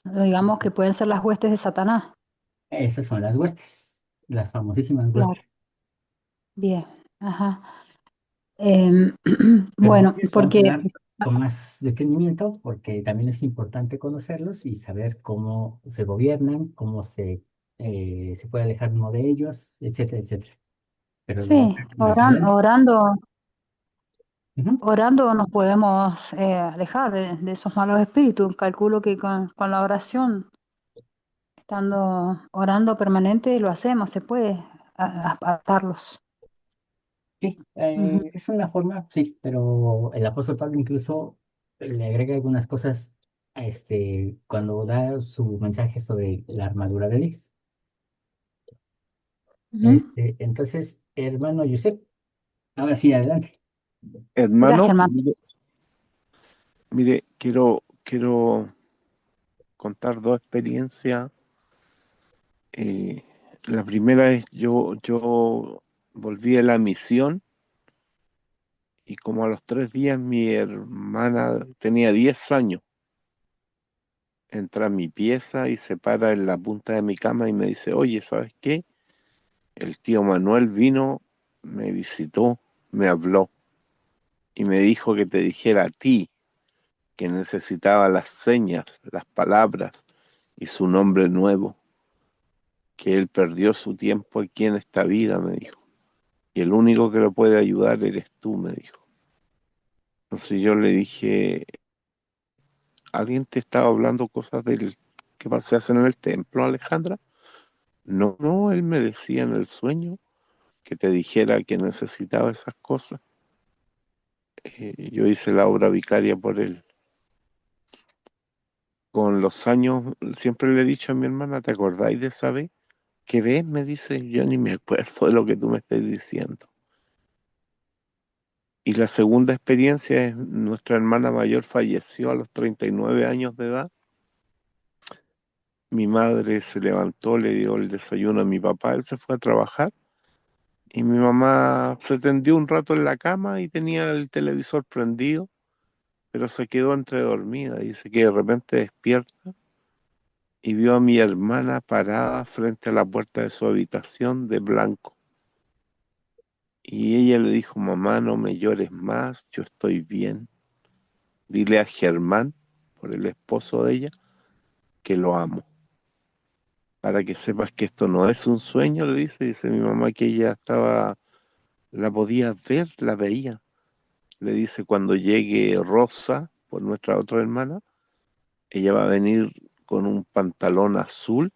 digamos que pueden ser las huestes de Satanás. esas son las huestes, las famosísimas Claro, huestes. bien. Ajá. Em, Pero de bueno, ellos vamos a porque, hablar con más detenimiento porque también es importante conocerlos y saber cómo se gobiernan, cómo se puede alejar uno de ellos, etcétera, etcétera. Pero lo vamos a sí, ver más adelante. Ujú. orando nos podemos alejar de esos malos espíritus. Calculo que con la oración, estando orando permanente, lo hacemos, se puede apartarlos. Sí, Ujú. es una forma, sí, pero el apóstol Pablo incluso le agrega algunas cosas cuando da su mensaje sobre la armadura de Dios. Ujú. Entonces, hermano Yusef, ahora sí, adelante. Gracias, Hermano, hermano. mire, quiero contar dos experiencias. Eh, la primera es yo volví a la misión y como a los 3 días mi hermana tenía 10 años, entra a mi pieza y se para en la punta de mi cama y me dice, oye, ¿sabes qué? El tío Manuel vino, me visitó, me habló y me dijo que te dijera a ti que necesitaba las señas, las palabras y su nombre nuevo, que él perdió su tiempo aquí en esta vida, me dijo, y el único que lo puede ayudar eres tú, me dijo. Entonces yo le dije, ¿alguien te estaba hablando cosas del que se hacen en el templo, Alejandra? No, no, él me decía en el sueño que te dijera que necesitaba esas cosas. Yo hice la obra vicaria por él. Con los años, siempre le he dicho a mi hermana, ¿te acordáis de esa vez? ¿Qué ves? Me dice, yo ni me acuerdo de lo que tú me estás diciendo. Y la segunda experiencia es, nuestra hermana mayor falleció a los 39 años de edad. Mi madre se levantó, le dio el desayuno a mi papá, él se fue a trabajar y mi mamá se tendió un rato en la cama y tenía el televisor prendido, pero se quedó entre dormida. Dice que de repente despierta y vio a mi hermana parada frente a la puerta de su habitación de blanco. Y ella le dijo, mamá, no me llores más, yo estoy bien. Dile a Germán, por el esposo de ella, que lo amo. Para que sepas que esto no es un sueño, le dice mi mamá que ella estaba, la podía ver, la veía. Le dice, cuando llegue Rosa, por nuestra otra hermana, ella va a venir con un pantalón azul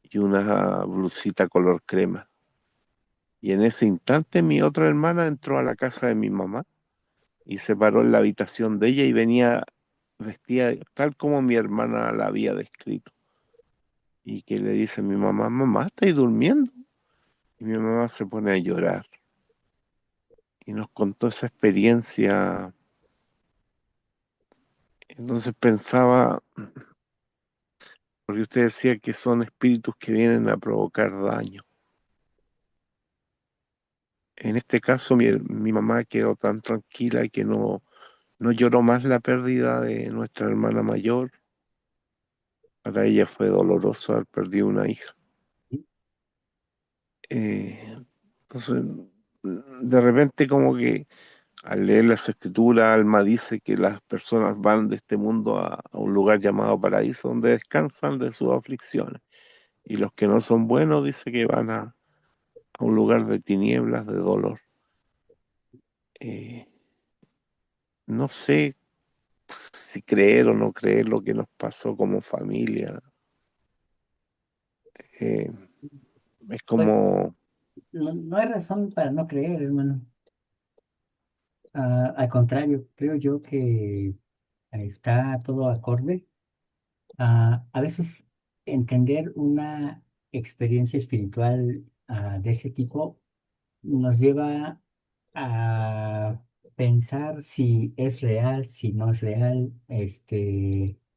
y una blusita color crema. Y en ese instante mi otra hermana entró a la casa de mi mamá y se paró en la habitación de ella y venía vestida tal como mi hermana la había descrito. Y que le dice a mi mamá, mamá, ¿estáis durmiendo? Y mi mamá se pone a llorar. Y nos contó esa experiencia. Entonces pensaba, porque usted decía que son espíritus que vienen a provocar daño. En este caso, mi mamá quedó tan tranquila que no lloró más la pérdida de nuestra hermana mayor. Para ella fue doloroso haber perdido una hija. Entonces, de repente como que al leer las escrituras, Alma dice que las personas van de este mundo a un lugar llamado paraíso, donde descansan de sus aflicciones. Y los que no son buenos dice que van a un lugar de tinieblas, de dolor. Eh, no sé si creer o no creer lo que nos pasó como familia. Eh, es Pues como, no hay razón para no creer, hermano. Al contrario, creo yo que está todo acorde. A veces entender una experiencia espiritual de ese tipo nos lleva a pensar si es real, si no es real,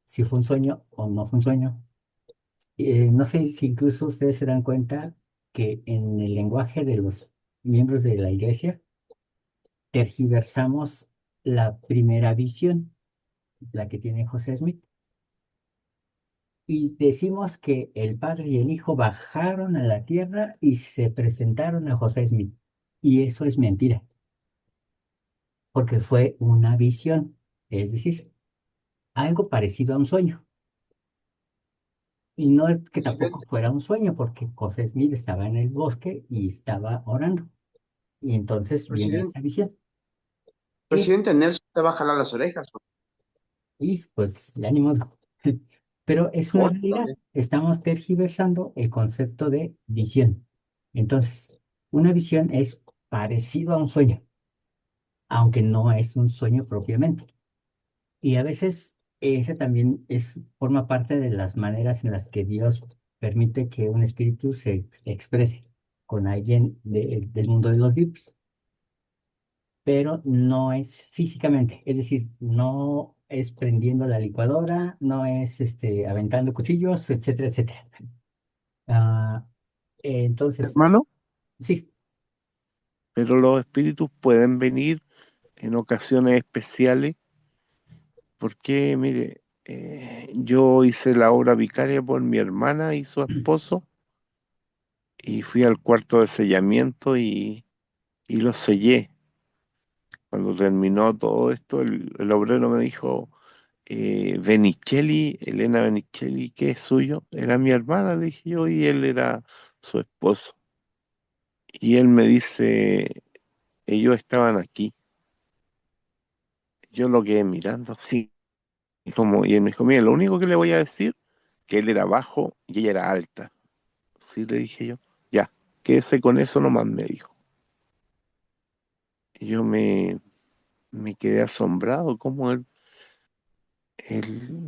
si fue un sueño o no fue un sueño. No sé si incluso ustedes se dan cuenta que en el lenguaje de los miembros de la iglesia tergiversamos la primera visión, la que tiene José Smith, y decimos que el Padre y el Hijo bajaron a la tierra y se presentaron a José Smith. Y eso es mentira, porque fue una visión, es decir, algo parecido a un sueño. Y no es que tampoco Presidente, fuera un sueño, porque José Smith estaba en el bosque y estaba orando. Y entonces viene presidente, esa visión. ¿Qué? presidente Nelson te va a jalar las orejas. Y pues ya ni modo. Pero es una Otro realidad. también. Estamos tergiversando el concepto de visión. Entonces, una visión es parecido a un sueño, aunque no es un sueño propiamente. Y a veces ese también forma parte de las maneras en las que Dios permite que un espíritu se exprese con alguien del mundo de los vivos, pero no es físicamente, es decir, no es prendiendo la licuadora, no es aventando cuchillos, etcétera, etcétera. Ah, entonces, hermano, sí, pero los espíritus pueden venir en ocasiones especiales, porque, mire, yo hice la obra vicaria por mi hermana y su esposo, y fui al cuarto de sellamiento y lo sellé. Cuando terminó todo esto, el obrero me dijo, Benicelli, Elena Benicelli, ¿qué es suyo? Era mi hermana, le dije yo, y él era su esposo. Y él me dice, ellos estaban aquí. Yo lo quedé mirando así, y él me dijo, mira, lo único que le voy a decir, que él era bajo y ella era alta. Sí, le dije yo, ya, quédese con eso nomás, me dijo. Y yo me quedé asombrado, como él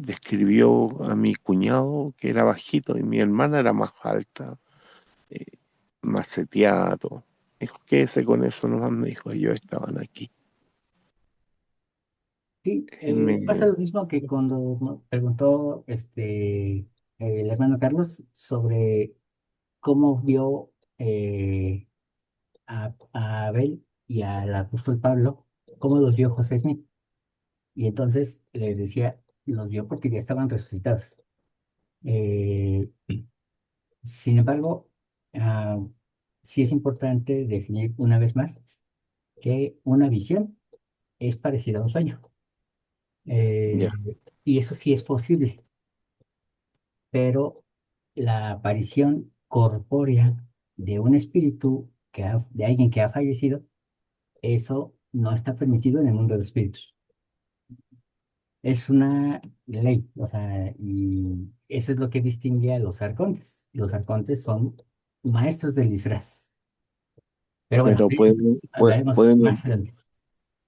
describió a mi cuñado que era bajito y mi hermana era más alta, eh, más seteada, todo. Dijo, quédese con eso nomás, me dijo, ellos estaban aquí. sí, pasa Me- lo mismo que cuando preguntó el hermano Carlos sobre cómo vio a Abel y al apóstol Pablo, cómo los vio José Smith. Y entonces les decía, los vio porque ya estaban resucitados. Eh, Sin embargo, ah, sí es importante definir una vez más que una visión es parecida a un sueño. Ya. Eh, y eso sí es posible, pero la aparición corpórea de un espíritu de alguien que ha fallecido, eso no está permitido en el mundo de los espíritus. Es una ley, o sea, y eso es lo que distingue a los arcontes. Los arcontes son maestros del disfraz. Pero bueno, Pero de eso hablaremos más adelante.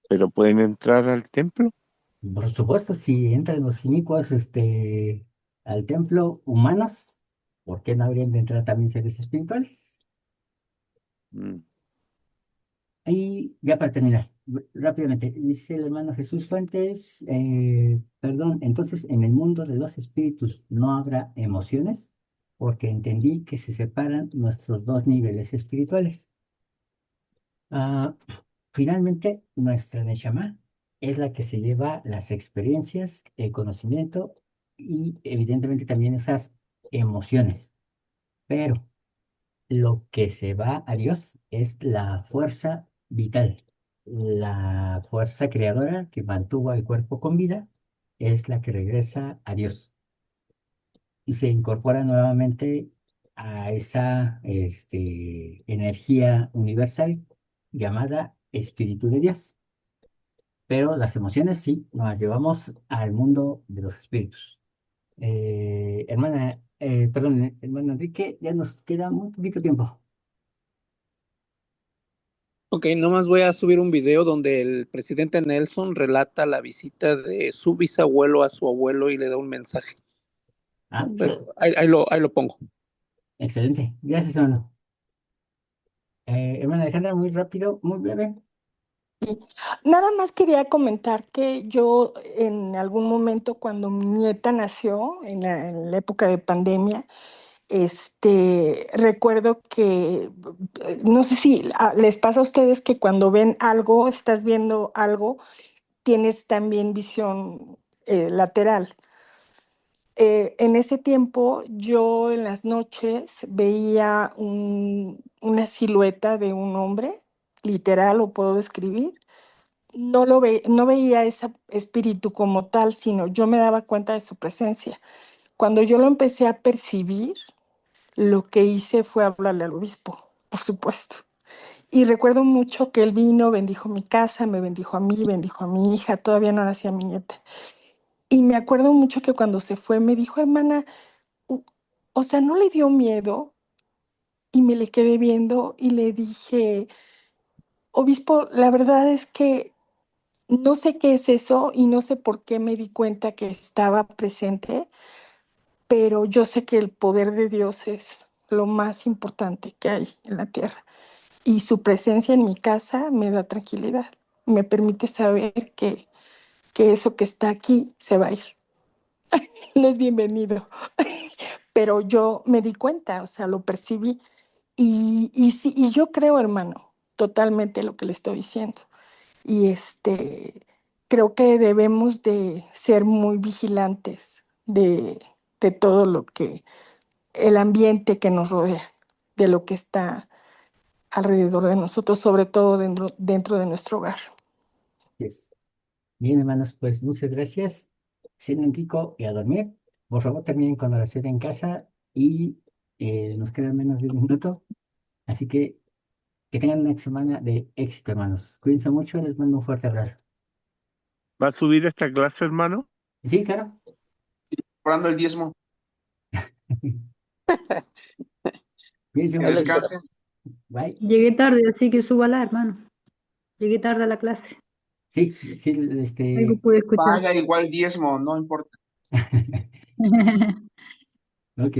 pero pueden entrar al templo. Por supuesto, si entran los inicuos al templo humanos, ¿por qué no habrían de entrar también seres espirituales? Mm. Y ya para terminar, rápidamente, dice el hermano Jesús Fuentes, perdón, entonces en el mundo de los espíritus no habrá emociones, porque entendí que se separan nuestros dos niveles espirituales. Ah, finalmente, nuestra Neshama es la que se lleva las experiencias, el conocimiento y evidentemente también esas emociones. Pero lo que se va a Dios es la fuerza vital, la fuerza creadora que mantuvo al cuerpo con vida, es la que regresa a Dios y se incorpora nuevamente a esa energía universal llamada Espíritu de Dios. Pero las emociones sí, nos las llevamos al mundo de los espíritus. Perdón, hermano Enrique, ya nos queda muy poquito tiempo. Ok, nomás voy a subir un video donde el presidente Nelson relata la visita de su bisabuelo a su abuelo y le da un mensaje. Ah, Pero ahí lo pongo. excelente. Gracias, hermano. Hermana Alejandra, muy rápido, muy breve. Nada más quería comentar que yo en algún momento cuando mi nieta nació, en la época de pandemia, recuerdo que, no sé si les pasa a ustedes que cuando ven algo, estás viendo algo, tienes también visión lateral. En ese tiempo yo en las noches veía una silueta de un hombre, literal, lo puedo describir. No veía ese espíritu como tal, sino yo me daba cuenta de su presencia. Cuando yo lo empecé a percibir, lo que hice fue hablarle al obispo, por supuesto. Y recuerdo mucho que él vino, bendijo mi casa, me bendijo a mí, bendijo a mi hija, todavía no nacía mi nieta. Y me acuerdo mucho que cuando se fue me dijo, hermana, u- o sea, ¿no le dio miedo? Y me le quedé viendo y le dije, obispo, la verdad es que no sé qué es eso y no sé por qué me di cuenta que estaba presente, pero yo sé que el poder de Dios es lo más importante que hay en la tierra. Y su presencia en mi casa me da tranquilidad, me permite saber que eso que está aquí se va a ir. No es bienvenido, pero yo me di cuenta, o sea, lo percibí. Y sí, y yo creo, hermano, totalmente lo que le estoy diciendo. Y creo que debemos de ser muy vigilantes de todo lo que, el ambiente que nos rodea, de lo que está alrededor de nosotros, sobre todo dentro de nuestro hogar. Yes. Bien, hermanos, pues muchas gracias. Siendo rico y a dormir. Por favor, terminen con la oración en casa y nos queda menos de un minuto. Así que tengan una semana de éxito, hermanos. Cuídense mucho, les mando un fuerte abrazo. ¿Va a subir esta clase, hermano? Sí, claro. Cobrando el diezmo. Cuídense Que Ahí lo mucho. espero. descansen. Bye. Llegué tarde, así que súbala, hermano. Llegué tarde a la clase. Sí, sí, Algo pude escuchar. Paga igual diezmo, no importa. Ok.